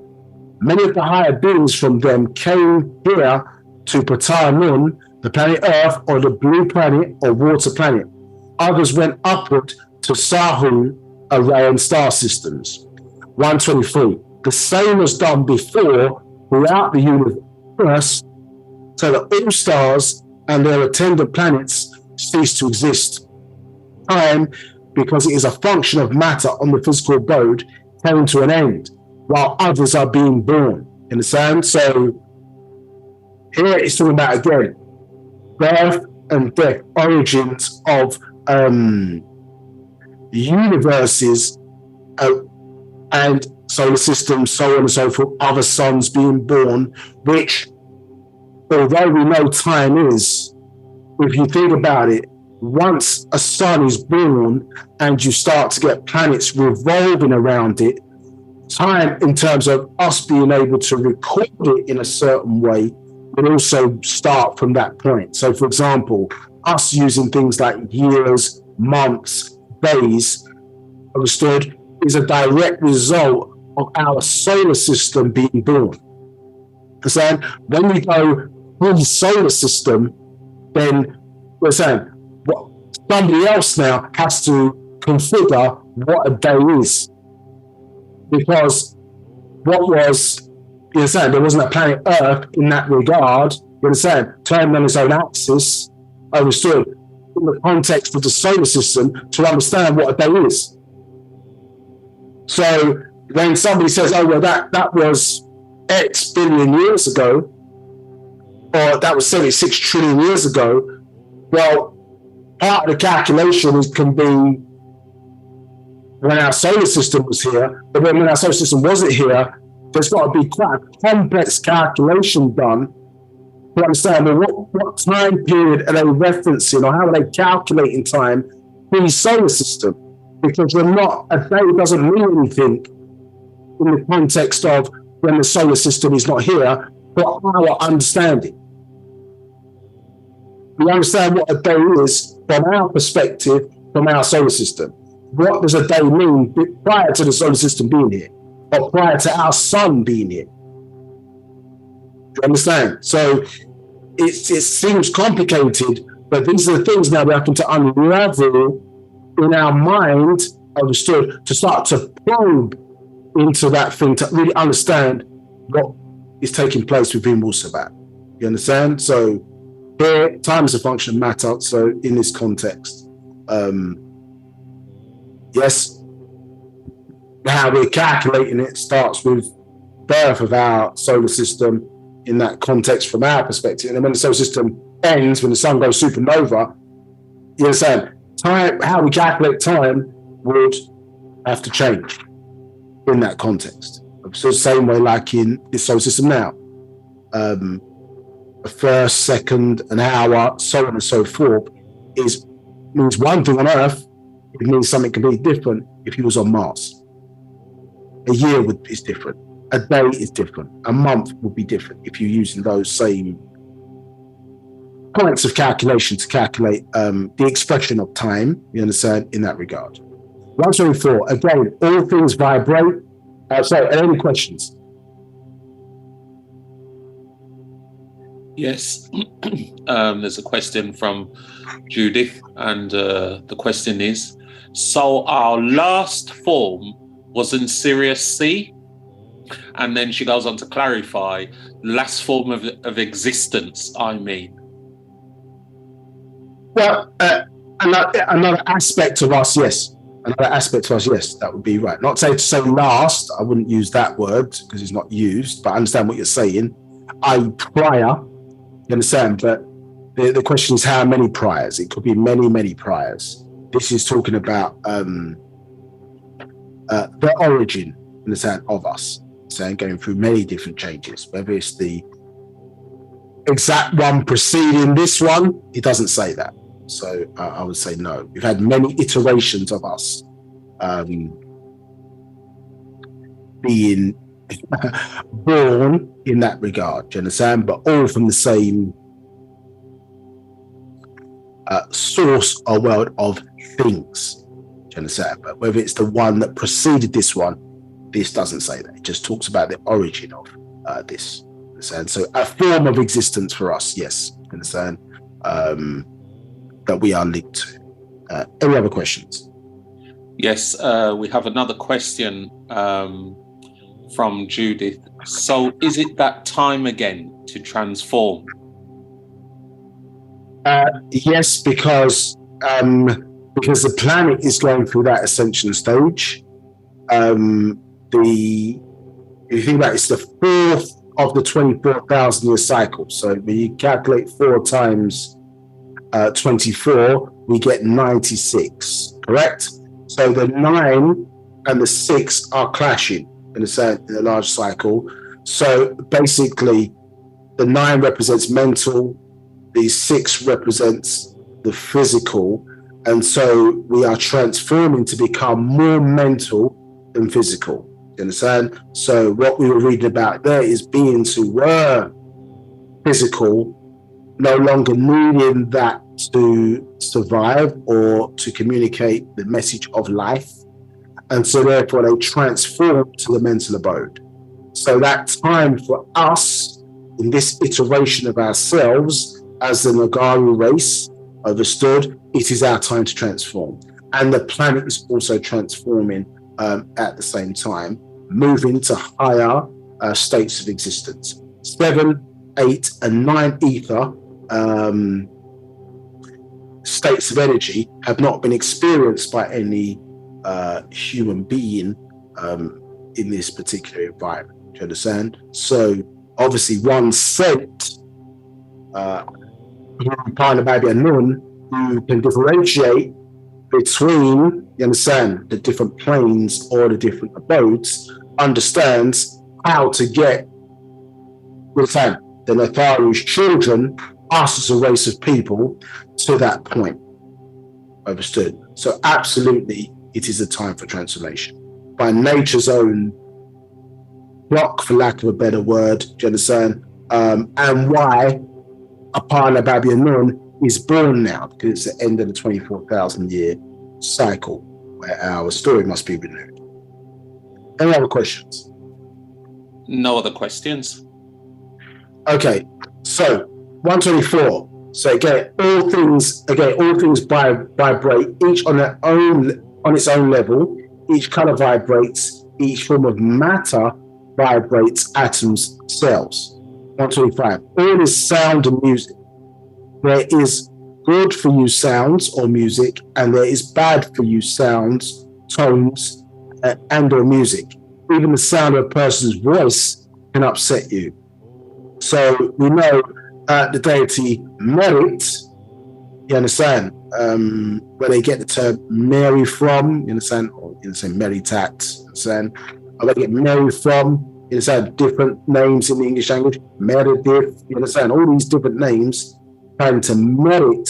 [SPEAKER 1] Many of the higher beings from them came here to Yaanuwn, the planet Earth, or the blue planet or water planet. Others went upward to Sahu, Orion star systems. 123, the same was done before throughout the universe, so that all stars and their attendant planets cease to exist. Time, because it is a function of matter on the physical abode, came to an end, while others are being born. Understand? So here it's talking about, again, birth and death, origins of universes and solar systems, so on and so forth, other suns being born, which, although we know time is, if you think about it, once a sun is born and you start to get planets revolving around it, time in terms of us being able to record it in a certain way will also start from that point. So, for example, us using things like years, months, days, understood, is a direct result of our solar system being born. So when we go through the solar system, then we're saying what somebody else now has to configure what a day is. Because what was, you understand, there wasn't a planet Earth in that regard, you understand, turned on its own axis, understood, in the context of the solar system to understand what a day is. So when somebody says, oh, well, that was X billion years ago, or that was 76 trillion years ago, well, part of the calculation can be when our solar system was here, but then when our solar system wasn't here, there's got to be quite a complex calculation done to understand, well, what time period are they referencing, or how are they calculating time in the solar system? Because a day doesn't mean anything in the context of when the solar system is not here, but our understanding. We understand what a day is from our perspective, from our solar system. What does a day mean prior to the solar system being here, or prior to our sun being here? Do you understand? So it seems complicated, but these are the things now we're having to unravel in our mind, understood, to start to probe into that thing, to really understand what is taking place within Wu-Sabat. You understand? So here, time is a function of matter. So in this context, yes, how we're calculating it starts with birth of our solar system in that context from our perspective. And then when the solar system ends, when the sun goes supernova, you understand, time, how we calculate time would have to change in that context. So the same way like in the solar system now. a first, second, an hour, so on and so forth, means one thing on Earth. It means something completely different if he was on Mars. A year is different. A day is different. A month would be different if you're using those same points of calculation to calculate the expression of time, you understand, in that regard. 124, again, all things vibrate. Any questions?
[SPEAKER 2] Yes. There's a question from Judith, and the question is, so our last form was in Sirius C? And then she goes on to clarify, last form of existence, I mean.
[SPEAKER 1] Well, another aspect of us, yes. Another aspect of us, yes, that would be right. Not to say last, I wouldn't use that word because it's not used, but I understand what you're saying. Prior, you understand? But the question is how many priors? It could be many, many priors. This is talking about the origin, understand, of us. So going through many different changes, whether it's the exact one preceding this one, it doesn't say that. So I would say no. We've had many iterations of us being born in that regard, do you understand? But all from the same source or world of things, do you understand? But whether it's the one that preceded this one, this doesn't say that. It just talks about the origin of this. Understand? So a form of existence for us, yes, understand, that we are linked to. Any other questions?
[SPEAKER 2] Yes, we have another question from Judith. So is it that time again to transform?
[SPEAKER 1] Yes, because the planet is going through that ascension stage. If you think about it, it's the fourth of the 24,000 year cycle. So when you calculate 4 times 24, we get 96, correct? So the 9 and the 6 are clashing in the large cycle. So basically, the 9 represents mental, the 6 represents the physical, and so we are transforming to become more mental than physical. You understand? So what we were reading about there is beings who were physical, no longer needing that to survive or to communicate the message of life. And so therefore they transform to the mental abode. So that time for us in this iteration of ourselves as the Nagaru race understood, it is our time to transform. And the planet is also transforming at the same time, moving to higher states of existence. 7, 8, and 9 ether states of energy have not been experienced by any human being in this particular environment. Do you understand? So obviously one sent Yaanuwn, who can differentiate between, you understand, the different planes or the different abodes, understands how to get, the Natharu's children, us as a race of people, to that point. Understood? So absolutely, it is a time for transformation. By nature's own clock, for lack of a better word, do you understand? And why Nabab is born now, because it's the end of the 24,000 year cycle where our story must be renewed. Any other questions?
[SPEAKER 2] No other questions.
[SPEAKER 1] Okay, so 124. So again, all things vibrate, each on its own level. Each color vibrates. Each form of matter vibrates atoms, cells. 125. All is sound and music. There is good for you sounds or music, and there is bad for you sounds, tones, and or music. Even the sound of a person's voice can upset you. So we know the deity Merit, you understand, where they get the term Mary from, you understand, or you understand Meritat, you understand, where they get Mary from, You understand? Different names in the English language, Meredith, you understand? All these different names, and to merit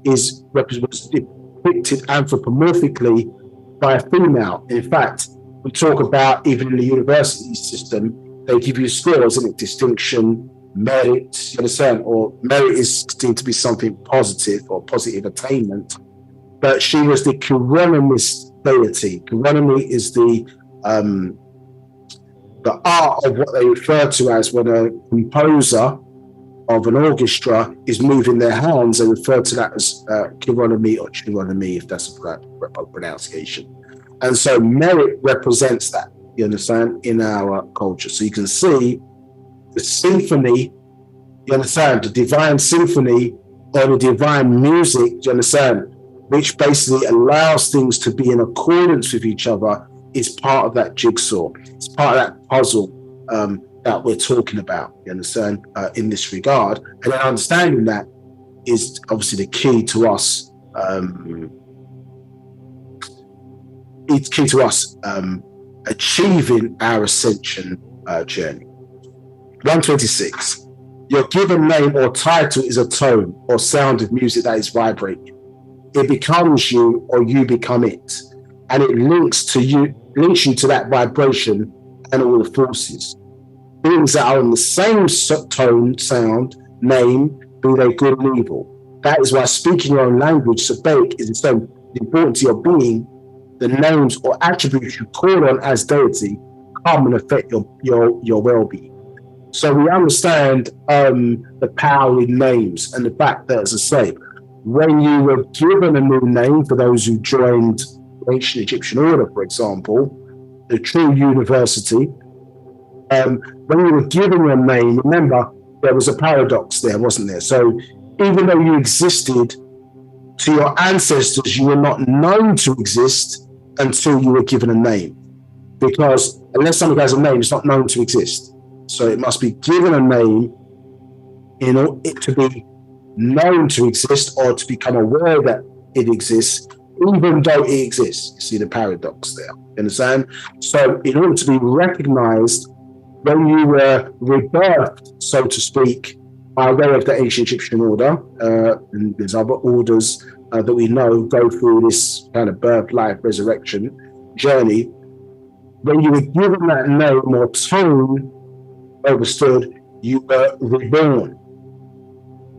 [SPEAKER 1] was depicted anthropomorphically by a female. In fact, we talk about, even in the university system, they give you scores, isn't it? Distinction, merit, you understand? Or merit is deemed to be something positive or positive attainment. But she was the chironomist deity. Chironomy is the art of what they refer to as when a composer of an orchestra is moving their hands. They refer to that as chironomy or chironomy, if that's a proper pronunciation. And so merit represents that, you understand, in our culture. So you can see the symphony, you understand, the divine symphony or the divine music, you understand, which basically allows things to be in accordance with each other, is part of that jigsaw. It's part of that puzzle that we're talking about, you understand, in this regard. And then understanding that is obviously the key to us. It's key to us achieving our ascension journey. 126. Your given name or title is a tone or sound of music that is vibrating. It becomes you or you become it. And it links you to that vibration and all the forces. Things that are in the same tone, sound, name, be they good and evil. That is why speaking your own language, Sabaik, is so important to your being. The names or attributes you call on as deity come and affect your well-being. So we understand the power in names and the fact that, as I say, when you were given a new name, for those who joined the ancient Egyptian order, for example, the true university, when you were given your name, remember, there was a paradox there, wasn't there? So even though you existed, to your ancestors, you were not known to exist until you were given a name. Because unless somebody has a name, it's not known to exist. So it must be given a name in order it to be known to exist or to become aware that it exists, even though it exists. You see the paradox there. You understand? So in order to be recognized, when you were rebirthed, so to speak, by way of the ancient Egyptian order, and there's other orders that we know go through this kind of birth, life, resurrection journey, when you were given that name or tone, understood, you were reborn,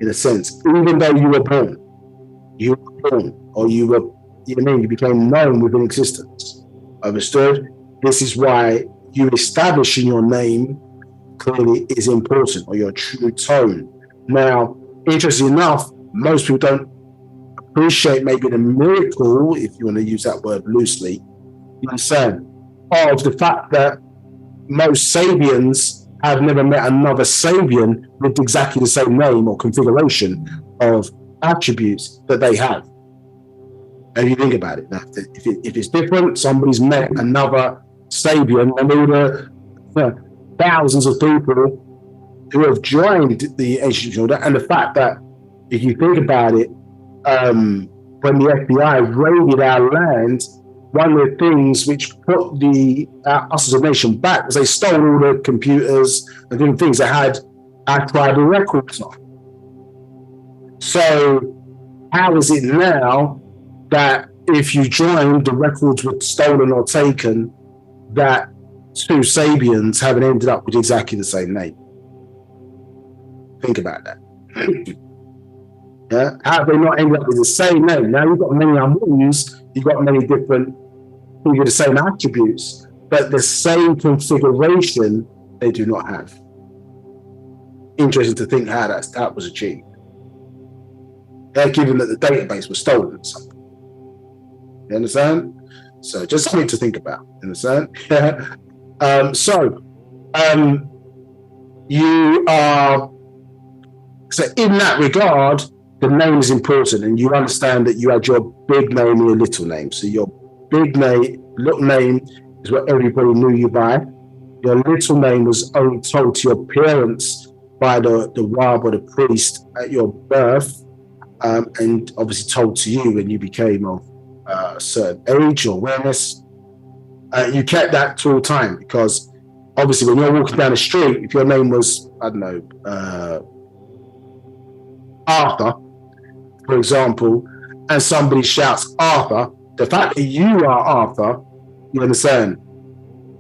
[SPEAKER 1] in a sense. Even though you were born, or you were, you know what I mean, you became known within existence. Understood? This is why you establishing your name clearly is important, or your true tone. Now, interestingly enough, most people don't appreciate maybe the miracle, if you want to use that word loosely, you understand, of the fact that most Sabians have never met another Sabian with exactly the same name or configuration of attributes that they have. And if you think about it, now, if it's different, somebody's met another Sabian, and all the thousands of people who have joined the ancient order, and the fact that, if you think about it, when the FBI raided our land, one of the things which put us as a nation back was they stole all the computers and different things that had our tribal records on. So how is it now that if you joined, the records were stolen or taken, that two Sabians haven't ended up with exactly the same name? Think about that. Yeah, how have they not ended up with the same name? Now you've got many Yaanuws, you've got many different people with the same attributes, but the same configuration they do not have. Interesting to think how that was achieved. They're given that the database was stolen or something. You understand? So just something to think about. You understand? You are, so in that regard, the name is important, and you understand that you had your big name and your little name. So your big name, little name is what everybody knew you by. Your little name was only told to your parents by the Wab or the priest at your birth, and obviously told to you when you became of a certain age or awareness. You kept that to all time, because obviously, when you're walking down the street, if your name was, I don't know, Arthur, for example, and somebody shouts Arthur, the fact that you are Arthur, you understand?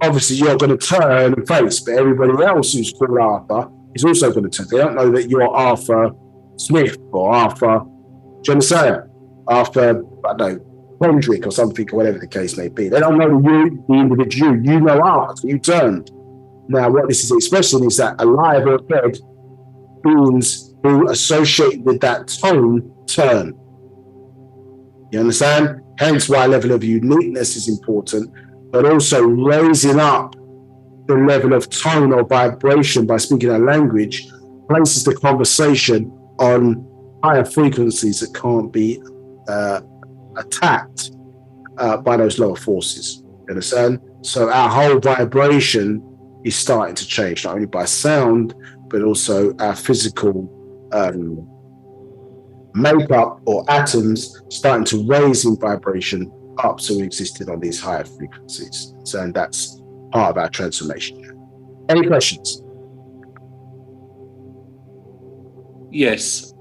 [SPEAKER 1] Obviously, you're going to turn and face, but everybody else who's called Arthur is also going to turn. They don't know that you're Arthur Smith or Arthur, do you understand? Arthur, I don't know, Kendrick or something, or whatever the case may be. They don't know you, the individual. You know Arthur, so you turned. Now, what this is expressing is that alive or dead beings who associate with that tone turn. You understand? Hence why a level of uniqueness is important, but also raising up the level of tone or vibration by speaking a language places the conversation on higher frequencies that can't be attacked by those lower forces. You understand? So our whole vibration is starting to change, not only by sound, but also our physical makeup or atoms starting to raise in vibration up so we existed on these higher frequencies. So, and that's part of our transformation. Any questions?
[SPEAKER 2] Yes.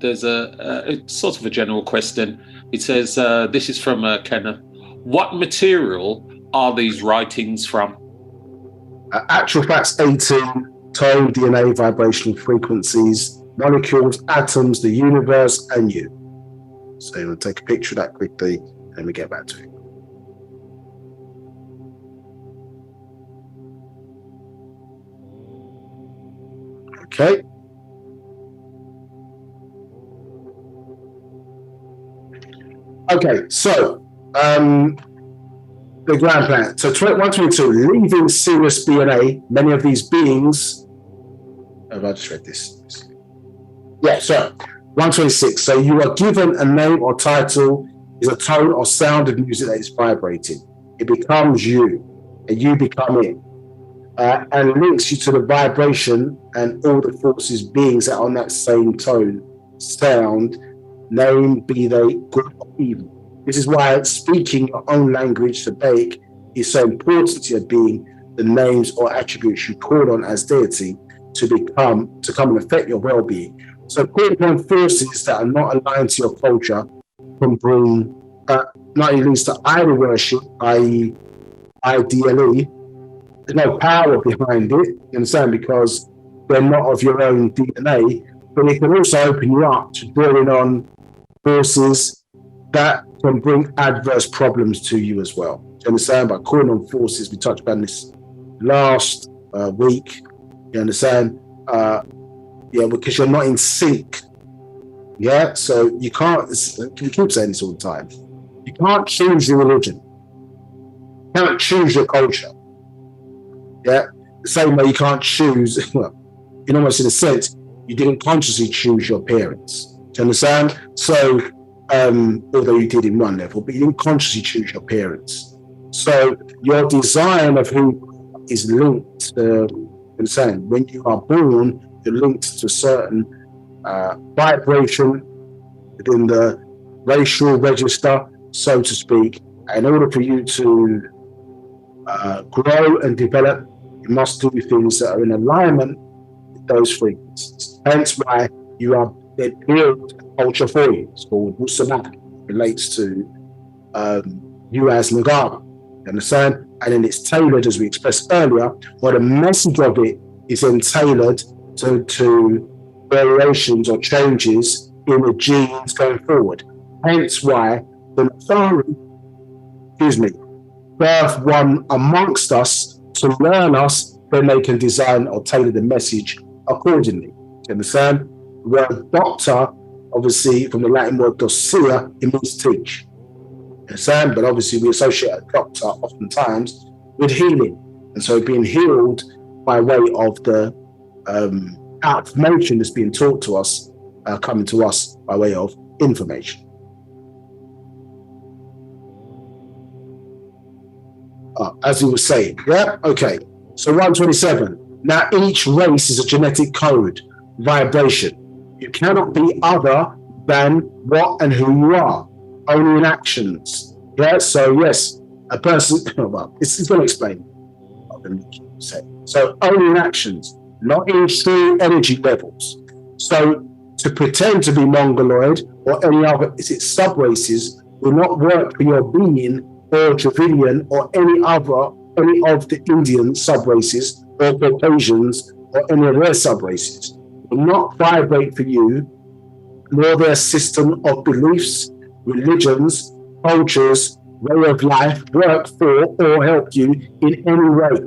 [SPEAKER 2] There's a sort of a general question. It says, this is from Kenneth. What material are these writings from?
[SPEAKER 1] Actual facts 18, tone, DNA, vibrational frequencies, molecules, atoms, the universe, and you. So we'll take a picture of that quickly, and we get back to it. Okay. Okay, so the grand plan. So 122, leaving serious DNA, many of these beings. Have I just read this? Yeah, so 126. So you are given a name or title, is a tone or sound of music that is vibrating. It becomes you, and you become it. And links you to the vibration and all the forces, beings that are on that same tone, sound, name, be they good or evil. This is why speaking your own language to bake is so important to your being, the names or attributes you call on as deity to come and affect your well-being. So calling upon forces that are not aligned to your culture can bring not only leads to idol worship, i.e. IDLE. There's no power behind it, you understand, because they're not of your own DNA, but it can also open you up to drawing on forces that can bring adverse problems to you as well. Do you understand? By calling on forces, we touched on this last week, you understand? Yeah, because you're not in sync. Yeah, so you can't, you keep saying this all the time, you can't choose your religion, you can't choose your culture. Yeah, the same way you can't choose, well, in almost in a sense, you didn't consciously choose your parents. Do you understand? So, although you did in one level, but you didn't consciously choose your parents. So your design of who is linked to, you understand, when you are born, you're linked to a certain vibration within the racial register, so to speak. In order for you to grow and develop, you must do things that are in alignment with those frequencies. Hence why you are built a culture for you. It's called Wu-Sabat. Relates to you as Nabab. You understand? And then it's tailored, as we expressed earlier, or the message of it is then tailored to variations or changes in the genes going forward. Hence why the Natharu, birth one amongst us to learn us, then they can design or tailor the message accordingly. You understand? The word doctor, obviously from the Latin word docere, it means teach. You understand? But obviously we associate a doctor oftentimes with healing. And so being healed by way of the information that's being taught to us, coming to us by way of information. As we were saying, yeah? Okay. So 127. Now each race is a genetic code, vibration. You cannot be other than what and who you are, only in actions. Yeah, so yes, a person, well, it's going to explain. So only in actions, not in true energy levels. So to pretend to be Mongoloid or any other sub-races will not work for your being or Dravidian or any of the Indian sub-races or Caucasians or any of their sub-races. Will not vibrate for you, nor their system of beliefs, religions, cultures, way of life work for or help you in any way.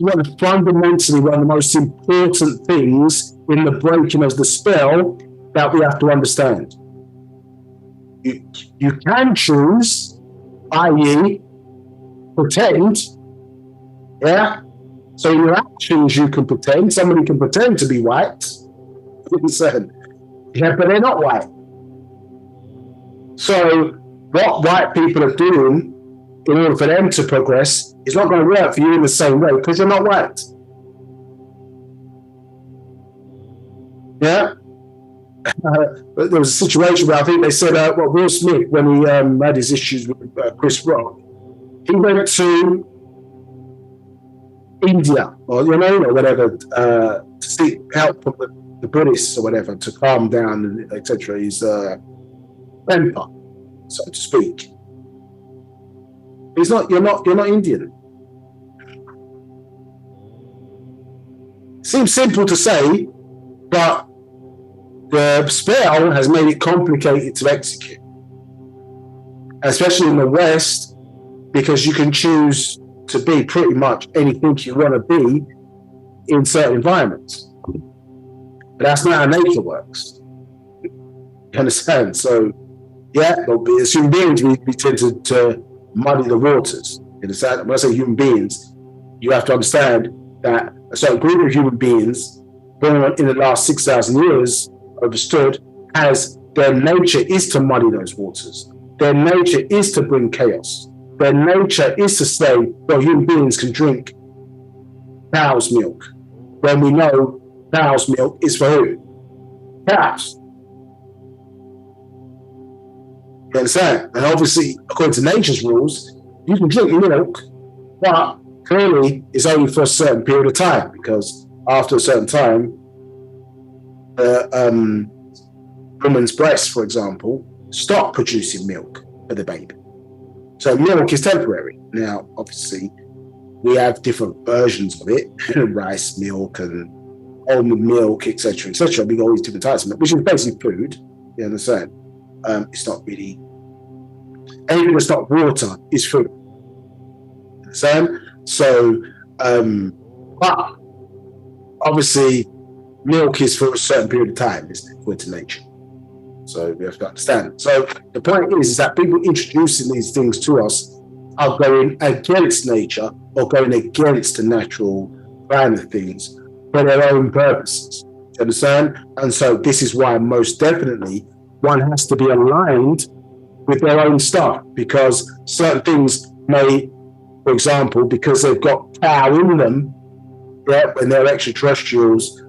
[SPEAKER 1] It's fundamentally one of the most important things in the breaking of the spell that we have to understand. You can choose, i.e., pretend, yeah? So in your actions, you can pretend. Somebody can pretend to be white, yeah, but they're not white. So what white people are doing in order for them to progress is not going to work for you in the same way because you're not white. Yeah? There was a situation where I think they said, Will Smith, when he had his issues with Chris Rock, he went to India or whatever to seek help from the Buddhists or whatever to calm down, etc. His temper, so to speak. You're not Indian. Seems simple to say, but the spell has made it complicated to execute, especially in the West, because you can choose to be pretty much anything you want to be in certain environments. But that's not how nature works. You understand? So, yeah, as human beings, we tend to muddy the waters. You understand? When I say human beings, you have to understand that a certain group of human beings born in the last 6,000 years understood as their nature is to muddy those waters. Their nature is to bring chaos. Their nature is to say, well, human beings can drink cow's milk, when we know cow's milk is for who? Cows. You understand? And obviously, according to nature's rules, you can drink milk, but clearly it's only for a certain period of time, because after a certain time, the woman's breast, for example, stop producing milk for the baby. So milk is temporary. Now, obviously, we have different versions of it, rice milk and almond milk, etc., etc. We got all these different types of milk, which is basically food. You understand? It's not really anything that's not water is food. You understand? So, but obviously, milk is for a certain period of time, isn't it, according to nature. So we have to understand. So the point is that people introducing these things to us are going against nature or going against the natural plan of things for their own purposes. Do you understand? And so this is why most definitely one has to be aligned with their own stuff, because certain things may, for example, because they've got cow in them, yeah, when they're extraterrestrials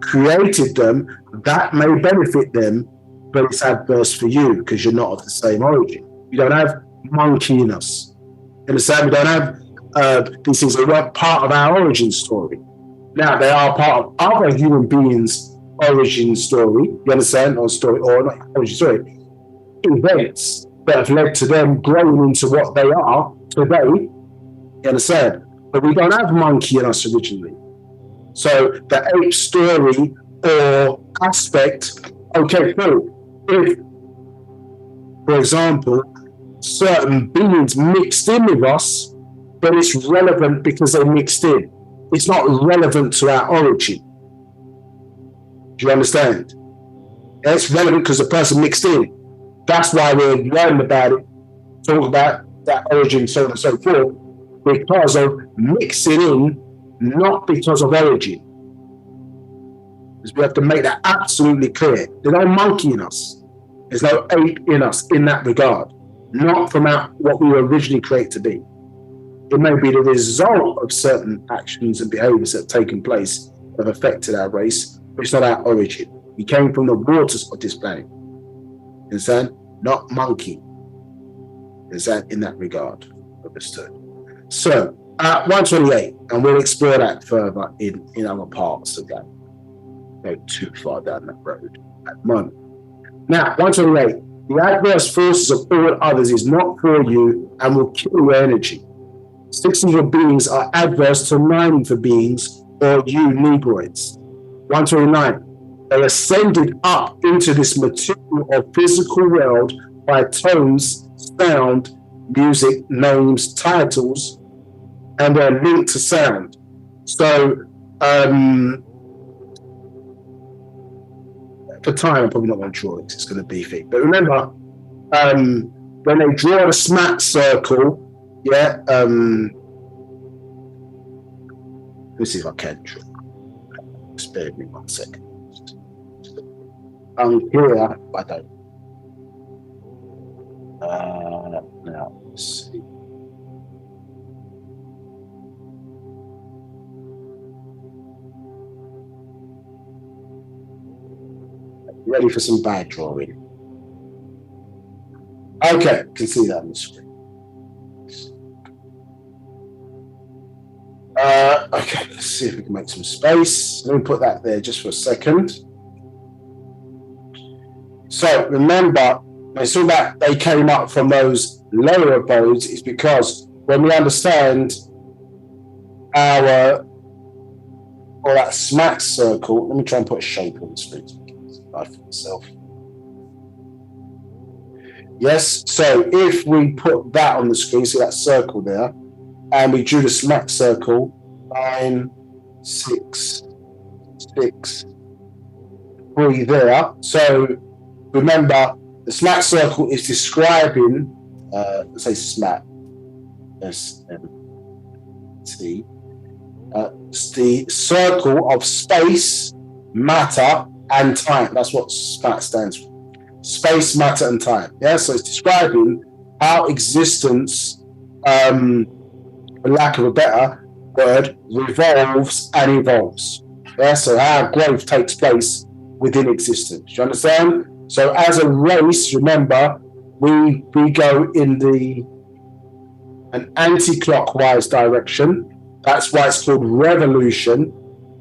[SPEAKER 1] created them, that may benefit them, but it's adverse for you because you're not of the same origin. You don't have monkey in us. You understand? We don't have these things that weren't part of our origin story. Now they are part of other human beings' origin story. You understand? Or story, or not origin story. Events that have led to them growing into what they are today. You understand? But we don't have monkey in us originally. So the ape story or aspect, okay, cool. If, for example, certain beings mixed in with us, then it's relevant because they mixed in. It's not relevant to our origin. Do you understand? It's relevant because the person mixed in. That's why we're learning about it, talk about that origin, so on and so forth, because of mixing in, not because of origin. Because we have to make that absolutely clear. There's no monkey in us. There's no ape in us in that regard. Not from what we were originally created to be. It may be the result of certain actions and behaviors that have taken place that have affected our race, but it's not our origin. We came from the waters of this planet. You understand? Not monkey. Is that in that regard? Understood. So at 128, and we'll explore that further in other parts of that. Go too far down that road at the moment. Now, 128. The adverse forces of all others is not for you and will kill your energy. 6 of your beings are adverse to 9 of the beings, or you Negroids. 129. They ascended up into this material or physical world by tones, sound, music, names, titles, and they're linked to sound. So, for time, I'm probably not going to draw it because it's going to be thick. But remember, when they draw the smack circle, yeah, let's see if I can draw. Spare me 1 second. Here, I don't. Now, let's see. Ready for some bad drawing. Okay, can see that on the screen. Okay, let's see if we can make some space. Let me put that there just for a second. So remember, when I saw that they came up from those lower abodes, is because when we understand our, or that smack circle, let me try and put a shape on the screen for myself. Yes, so if we put that on the screen, see that circle there, and we drew the smack circle, 9, 6, 6, 3 there. So remember, the smack circle is describing, let's say smack, S-M-T, the circle of space, matter, and time. That's what SMAT stands for. Space, matter, and time. Yeah, so it's describing how existence, for lack of a better word, revolves and evolves. Yeah, so how growth takes place within existence. Do you understand? So as a race, remember, we go in an anti-clockwise direction. That's why it's called revolution.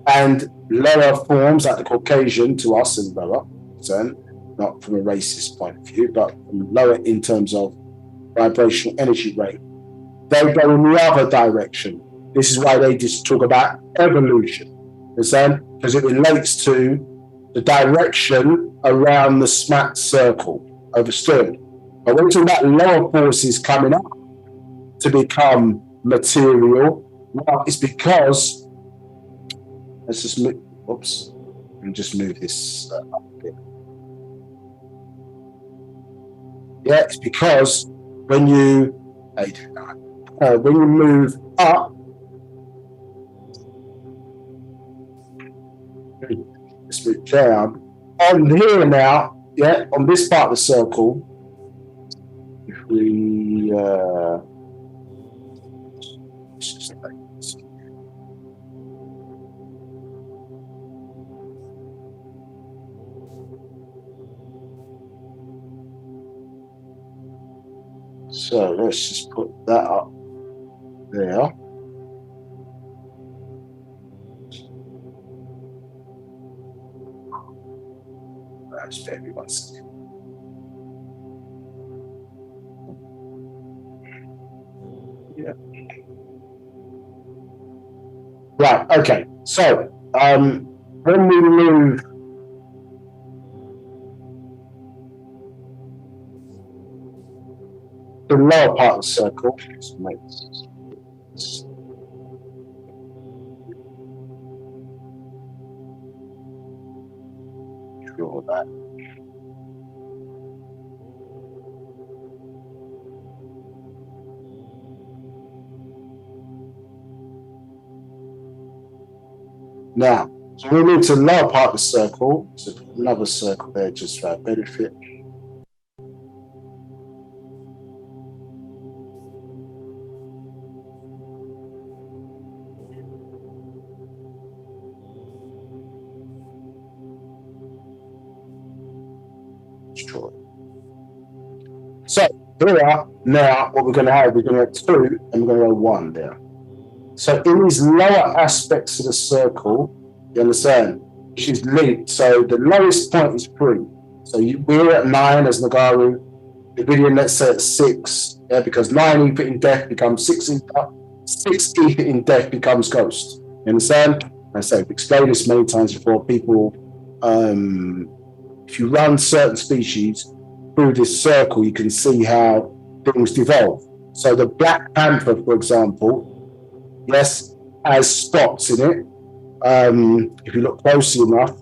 [SPEAKER 1] And lower forms like the Caucasian to us and lower, not from a racist point of view, but lower in terms of vibrational energy rate, they go in the other direction. This is why they just talk about evolution, understand? Because it relates to the direction around the smack circle, understood? But when we talk about lower forces coming up to become material, well, it's because, let's just move, oops, and just move this up a bit. Yeah, it's because when you move up, let's move down. On here now, yeah, on this part of the circle, if we so let's just put that up there. That's very much. Yeah. Right. Okay. So when we move the lower part of the circle, draw that. Now, so we move to the lower part of the circle. So another circle there just for our benefit. So here we are. Now, what we're going to have, we're going to have 2 and we're going to have 1 there. So in these lower aspects of the circle, you understand, she's linked. So the lowest point is 3. So we're at 9 as Nagaru. The Vivian, let's say at 6, yeah, because 9 ether in death becomes 6 ether. 6 ether in death becomes ghost. You understand? And so I've explained this many times before. People, if you run certain species through this circle, you can see how things devolve. So the black panther, for example, yes, has spots in it. If you look closely enough,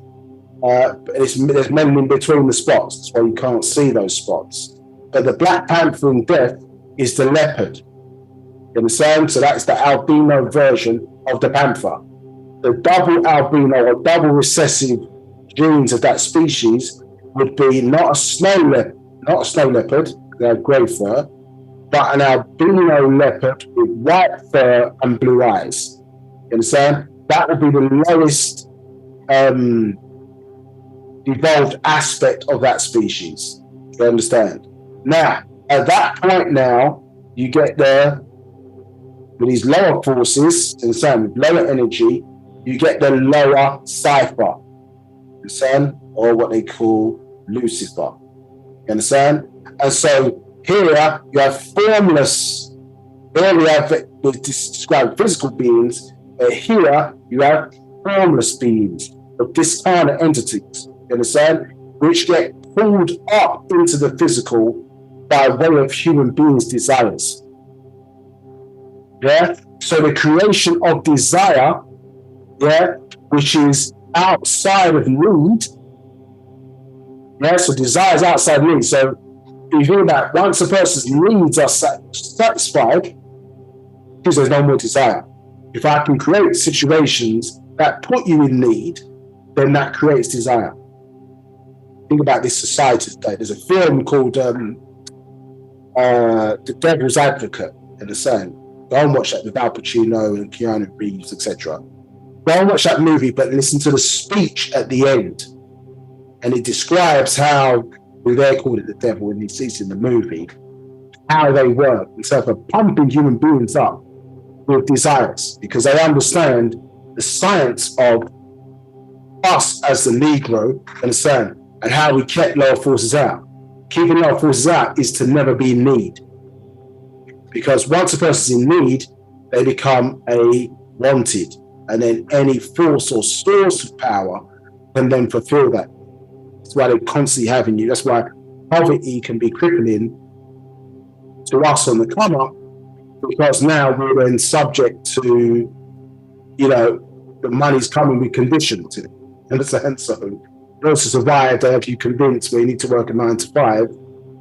[SPEAKER 1] there's melanin between the spots. That's why you can't see those spots. But the black panther in death is the leopard. You understand? So that's the albino version of the panther. The double albino or double recessive genes of that species would be not a snow leopard, they have grey fur, but an albino leopard with white fur and blue eyes. You understand? That would be the lowest evolved aspect of that species. You understand? Now, at that point now, you get there with these lower forces, and with lower energy, you get the lower cipher, understand? Or what they call Lucifer. You understand? And so here you have formless, there we have described physical beings, but here you have formless beings of discarnate entities, you understand? Which get pulled up into the physical by way of human beings' desires. Yeah? So the creation of desire, yeah, which is outside of need, yeah, so desire is outside need. So you hear that once a person's needs are satisfied, because there's no more desire. If I can create situations that put you in need, then that creates desire. Think about this society today. There's a film called The Devil's Advocate, in the same. Go and watch that with Al Pacino and Keanu Reeves, etc. Go and watch that movie, but listen to the speech at the end. And it describes how, they're called it the devil in these scenes in the movie, how they work in terms of pumping human beings up with desires, because they understand the science of us as the Negro, understand, and how we kept lower forces out. Keeping lower forces out is to never be in need. Because once a person's in need, they become a wanted, and then any force or source of power can then fulfill that. That's why they're constantly having you. That's why poverty can be crippling to us on the come up, because now we're then subject to, the money's coming with conditions to it. Understand? So, in order to survive, they have you convinced where you need to work a 9 to 5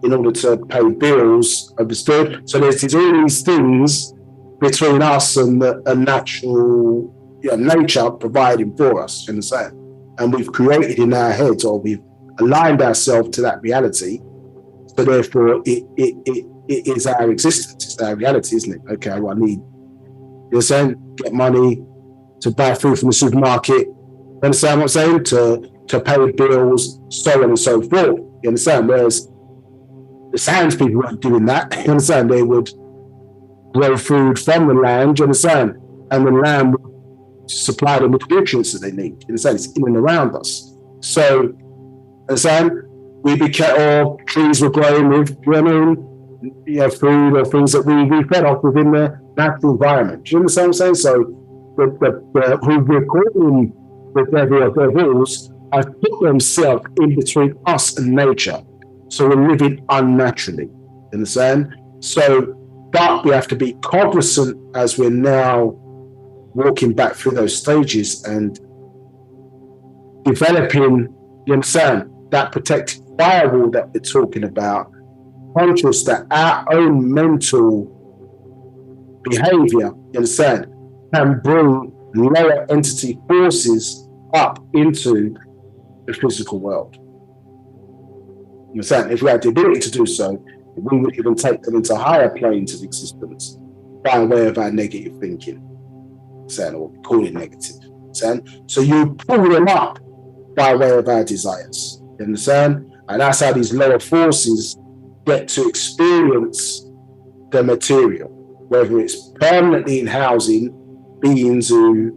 [SPEAKER 1] in order to pay bills. Understood? So there's all these things between us and the natural nature providing for us. Understand? And we've created in our heads, or we've aligned ourselves to that reality. So therefore, it is our existence. It's our reality, isn't it? Okay, well, I need, get money to buy food from the supermarket. You understand what I'm saying? To pay bills, so on and so forth. You understand? Whereas the Sands people weren't doing that. You understand? They would grow food from the land. You understand? And the land would supply them with the nutrients that they need. You understand? It's in and around us. So, understand? We became, or trees were growing with, food or things that we fed off within the natural environment. Do you understand what I'm saying? So, who we're calling the devil of devils have put themselves in between us and nature. So we're living unnaturally. You understand? So, but we have to be cognizant as we're now walking back through those stages and developing, you understand, that protective firewall that we're talking about, conscious that our own mental behavior, you understand, can bring lower entity forces up into the physical world. You understand? If we had the ability to do so, we would even take them into higher planes of existence by way of our negative thinking. Or we call it negative. So you pull them up by way of our desires. You understand? And that's how these lower forces get to experience the material, whether it's permanently in housing beings who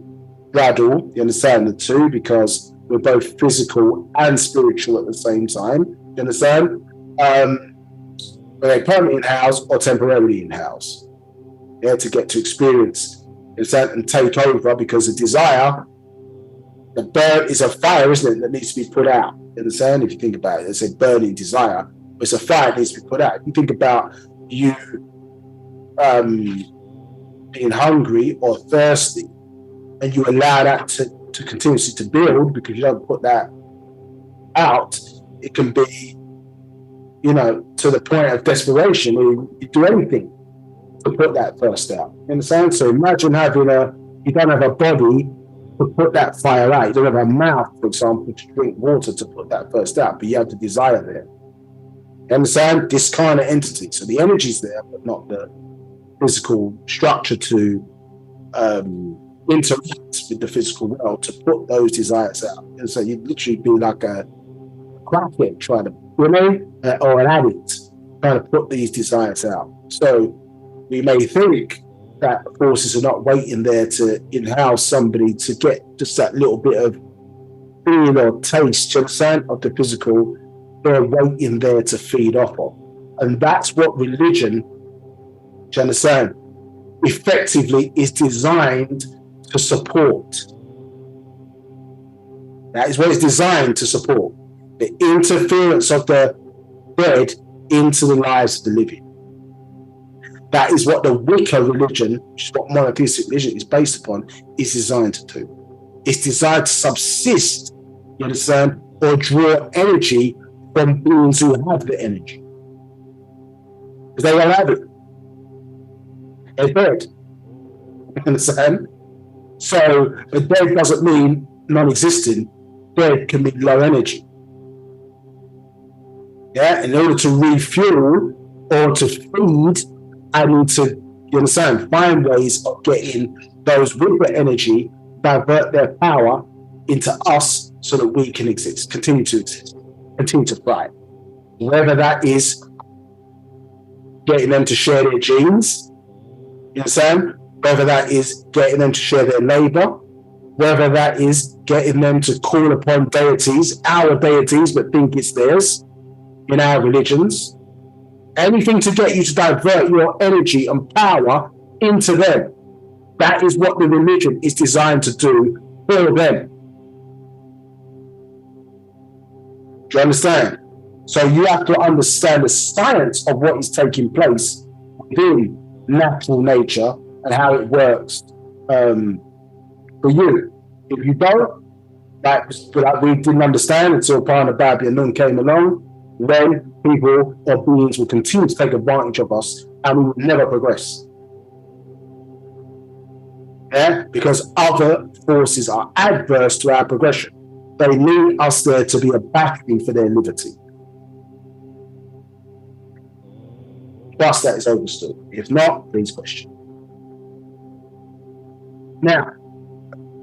[SPEAKER 1] straddle, you understand, the two, because we're both physical and spiritual at the same time, you understand? Whether they're permanently in house or temporarily in house, yeah, to get to experience, understand, and take over, because the desire, the burn is a fire, isn't it, that needs to be put out, you understand? If you think about it, it's a burning desire, but it's a fire that needs to be put out. If you think about you being hungry or thirsty, and you allow that to continuously to build, because you don't put that out, it can be, you know, to the point of desperation where you do anything to put that thirst out. You understand? So imagine you don't have a body to put that fire out. You don't have a mouth, for example, to drink water to put that thirst out, but you have the desire there. You understand? This kind of entity. So the energy's there, but not the physical structure to interact with the physical world to put those desires out. And so you'd literally be like a crackhead trying to, you know, or an addict trying to put these desires out. So we may think that forces are not waiting there to in-house somebody to get just that little bit of feel or taste, you understand, of the physical. They're waiting there to feed off of. And that's what religion, do you understand, effectively is designed to support. That is what it's designed to support. The interference of the dead into the lives of the living. That is what the Wicca religion, which is what monotheistic religion is based upon, is designed to do. It's designed to subsist, you understand, or draw energy from beings who have the energy. Because they don't have it. They're dead. You understand? So the dead doesn't mean non-existing. Dead can mean low energy. Yeah, in order to refuel or to feed, I need to, you understand, find ways of getting those with the energy, divert their power into us so that we can exist, continue to exist, continue to thrive. Whether that is getting them to share their genes, you understand? Whether that is getting them to share their labor, whether that is getting them to call upon deities, our deities, but think it's theirs in our religions. Anything to get you to divert your energy and power into them. That is what the religion is designed to do for them. Do you understand? So you have to understand the science of what is taking place within natural nature and how it works for you. If you don't, like we didn't understand until Nabab Yaanuwn came along, then people or beings will continue to take advantage of us and we will never progress. Yeah? Because other forces are adverse to our progression. They need us there to be a backing for their liberty. Thus, that is understood. If not, please question. Now,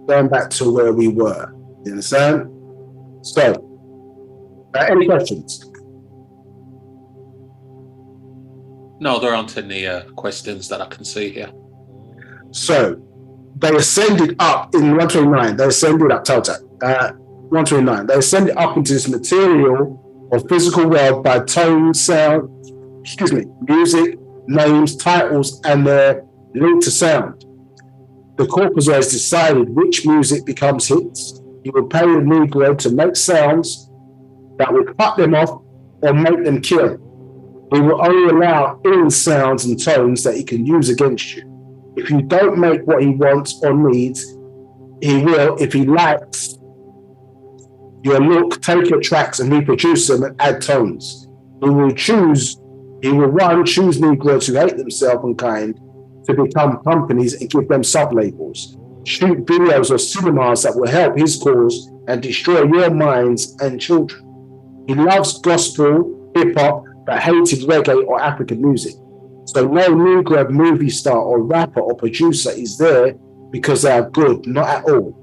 [SPEAKER 1] going back to where we were, you understand? So, any questions?
[SPEAKER 2] No, there aren't any questions that I can see here.
[SPEAKER 1] So, they ascended up in 129. They ascended up, 129. They ascended up into this material or physical world by tone, sound, music, names, titles, and their link to sound. The corpus has decided which music becomes hits. He will pay the Negro to make sounds that will cut them off or make them kill. He will only allow ill sounds and tones that he can use against you. If you don't make what he wants or needs, he will, if he likes your look, take your tracks and reproduce them and add tones. He will choose Negroes who hate themselves and kind to become companies and give them sub-labels. Shoot videos or cinemas that will help his cause and destroy your minds and children. He loves gospel, hip-hop, but hated reggae or African music. So no Negro movie star or rapper or producer is there because they are good, not at all.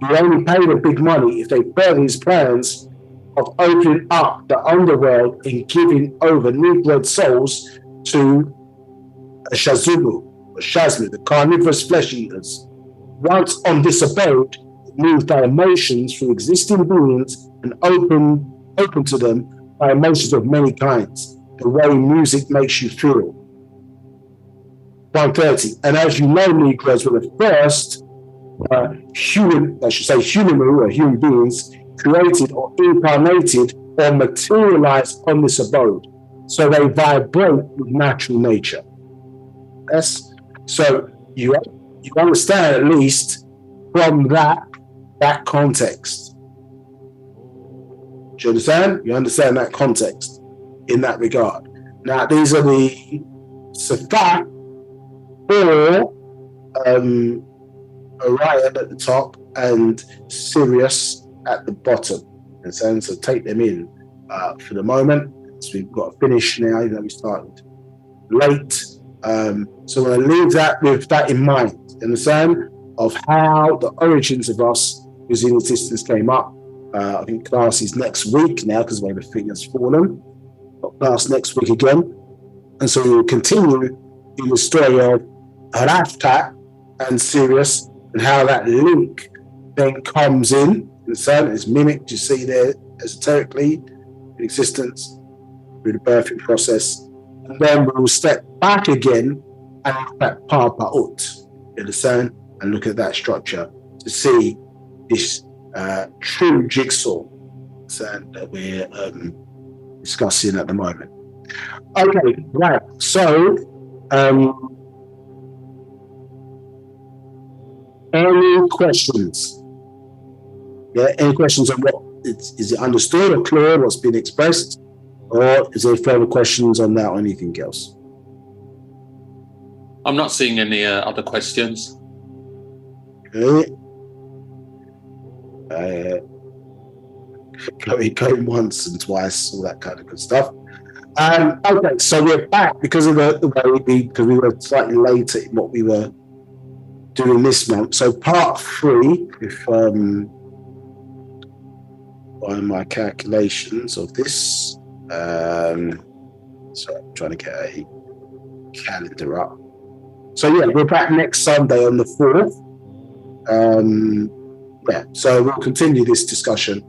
[SPEAKER 1] You only pay the big money if they further his plans of opening up the underworld and giving over Negro souls to Shazmu, the carnivorous flesh eaters. Once on this abode, moved by emotions through existing beings and open to them by emotions of many kinds, the way music makes you feel. 130. And as you know, Negroes were the first human beings created or incarnated or materialized on this abode. So they vibrate with natural nature. Yes. So you understand at least from that context. Do you understand? You understand that context in that regard. Now these are the Safat or Orion at the top and Sirius at the bottom. And so take them in for the moment. So we've got to finish now, even though we started late. So we're going to leave that with that in mind, understand, of how the origins of us who's in existence came up. I think class is next week now because the way the thing has fallen. Got class next week again. And so we will continue in the story of Rafta and Sirius and how that link then comes in. Understand? It's mimicked, you see there, esoterically, in existence through the birthing process. And then we will step back again and look at Parpaut, you understand? And look at that structure to see this true jigsaw that we're discussing at the moment. Okay, right. So, any questions? Yeah, any questions on what is it understood or clear what's been expressed, or is there further questions on that or anything else?
[SPEAKER 2] I'm not seeing any other questions.
[SPEAKER 1] Okay. Going once and twice, all that kind of good stuff. Okay, so we're back because of the way because we were slightly late in what we were doing this month. So part 3, if by my calculations of this, so I'm trying to get a calendar up. So yeah, we're back next Sunday on the 4th. Yeah, so we'll continue this discussion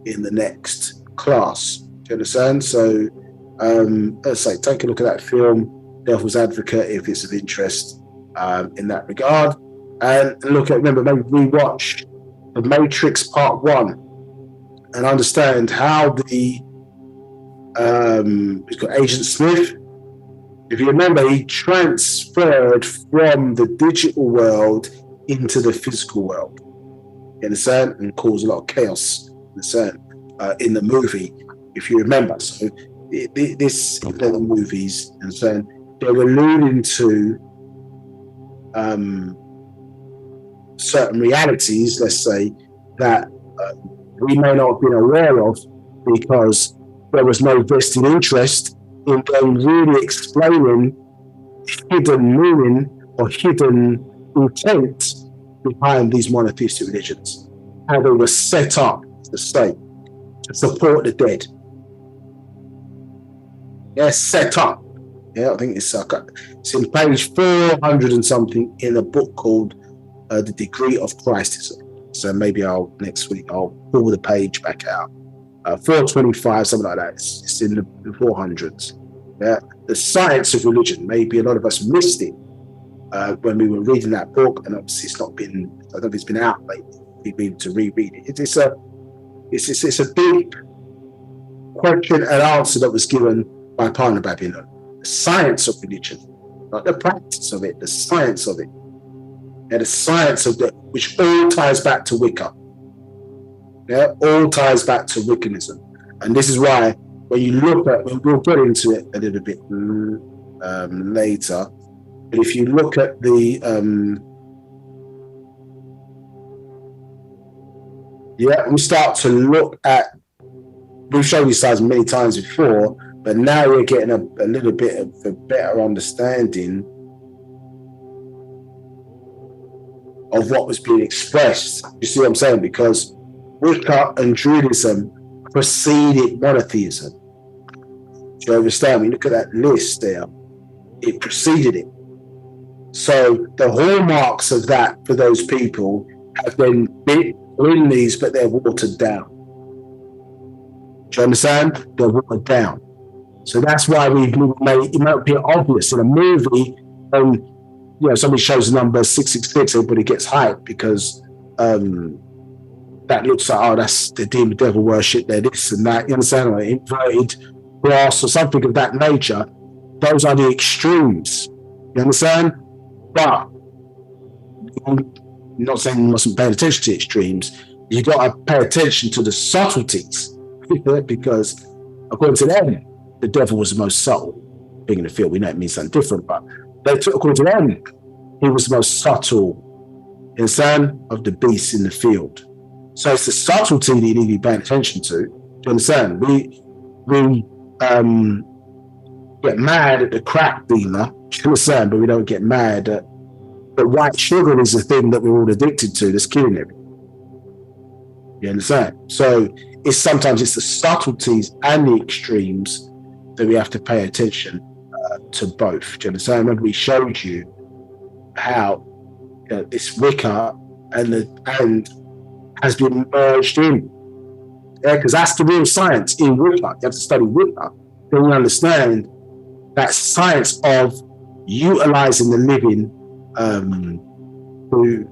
[SPEAKER 1] in the next class. Do you understand? So let's say take a look at that film, Devil's Advocate, if it's of interest in that regard, and look at, remember, maybe rewatch The Matrix Part 1 and understand how the we've got Agent Smith. If you remember, he transferred from the digital world into the physical world. You understand? And caused a lot of chaos. Understand? In the movie, if you remember. So this the movies, and so they were alluding to certain realities, let's say, that we may not have been aware of because there was no vested interest in them really explaining hidden meaning or hidden intent behind these monotheistic religions, how they were set up to state to support the dead. Yeah, set up. Yeah, I think it's in page 400 and something in a book called The Degree of Christism. So maybe next week I'll pull the page back out. 425, something like that. It's in the 400s. Yeah, the science of religion. Maybe a lot of us missed it when we were reading that book, and obviously it's not been. I don't think it's been out lately. We need to reread it. It's a deep question and answer that was given by Partner Babylon. The science of religion, not the practice of it. The science of it, and the science of that, which all ties back to Wicca. Yeah, all ties back to Wiccanism, and this is why when you look at, we'll get into it a little bit later, but if you look at the we start to look at, we've shown these slides many times before, but now we're getting a little bit of a better understanding of what was being expressed. You see what I'm saying? Because Wicca and Druidism preceded monotheism. Do you understand? When you look at that list there, it preceded it. So the hallmarks of that for those people have then been in these, but they're watered down. Do you understand? They're watered down. So that's why it might appear obvious in a movie when somebody shows the number 666, everybody gets hyped because that looks like, that's the demon devil worship, they're this and that, you understand? Or inverted cross or something of that nature. Those are the extremes. You understand? But I'm not saying you mustn't pay attention to extremes. You got to pay attention to the subtleties because according to them, the devil was the most subtle thing in the field. We know it means something different, but according to them, he was the most subtle insan of the beasts in the field. So it's the subtlety that you need to be paying attention to. Do you understand? We get mad at the crack dealer, do you understand? But we don't get mad at the white sugar is the thing that we're all addicted to that's killing everything. You understand? So sometimes it's the subtleties and the extremes that we have to pay attention to both. Do you understand? I remember we showed you how this Wicca and has been merged in. Yeah, because that's the real science in Wicca. You have to study Wicca. Then you understand that science of utilizing the living to,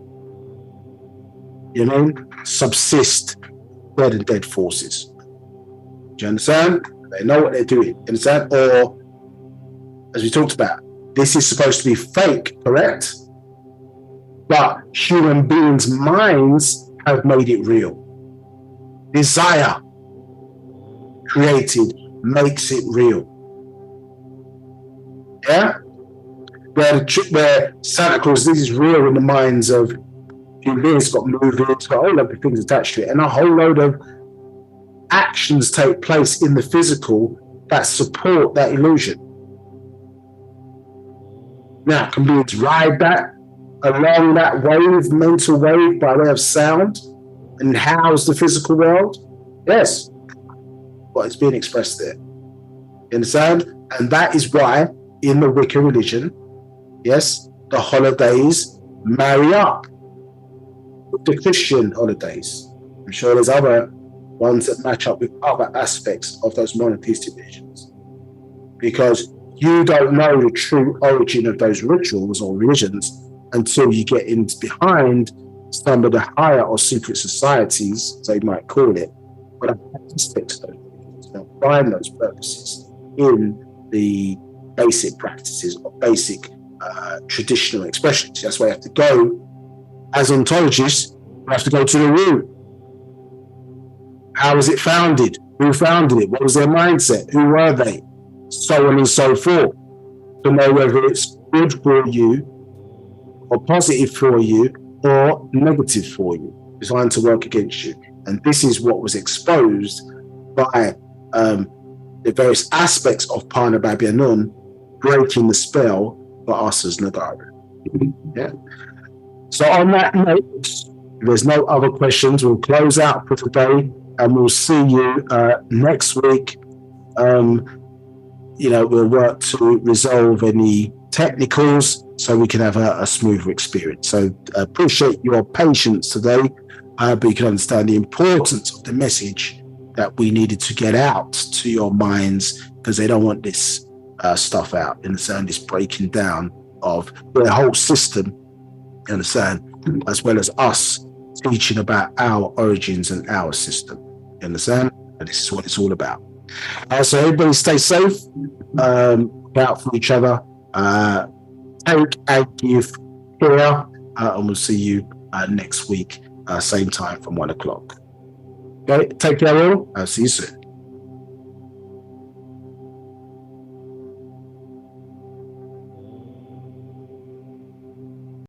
[SPEAKER 1] subsist dead and dead forces. Do you understand? They know what they're doing. You understand? Or, as we talked about, this is supposed to be fake, correct? But human beings' minds have made it real. Desire created makes it real. Yeah? Where Santa Claus, this is real in the minds of human beings. It's got movies, it's got a whole load of things attached to it, and a whole load of actions take place in the physical that support that illusion. Now, can beings ride that along that wave, mental wave, by way of sound and house the physical world? Yes. But it's being expressed there. You understand? And that is why in the Wicca religion, yes, the holidays marry up with the Christian holidays. I'm sure there's other ones that match up with other aspects of those monotheistic religions. Because you don't know the true origin of those rituals or religions until you get in behind some of the higher or secret societies, as they might call it, but aspects of those religions. They'll find those purposes in the basic practices or basic traditional expressions. That's why you have to go, as ontologists, you have to go to the root. How was it founded? Who founded it? What was their mindset? Who were they? So on and so forth. To know whether it's good for you or positive for you or negative for you, designed to work against you. And this is what was exposed by the various aspects of Pa Nabab Yaanuwn breaking the spell for us as Nagaru. Yeah. So on that note, if there's no other questions, we'll close out for today and we'll see you next week. We'll work to resolve any technicals so we can have a smoother experience. So appreciate your patience today, but you can understand the importance of the message that we needed to get out to your minds, because they don't want this stuff out, understand, this breaking down of the whole system, you understand, as well as us teaching about our origins and our system, you understand? And this is what it's all about. So everybody stay safe, look out for each other, take and give care, and we'll see you next week, same time from 1 o'clock. Okay, take care all. I'll see you soon.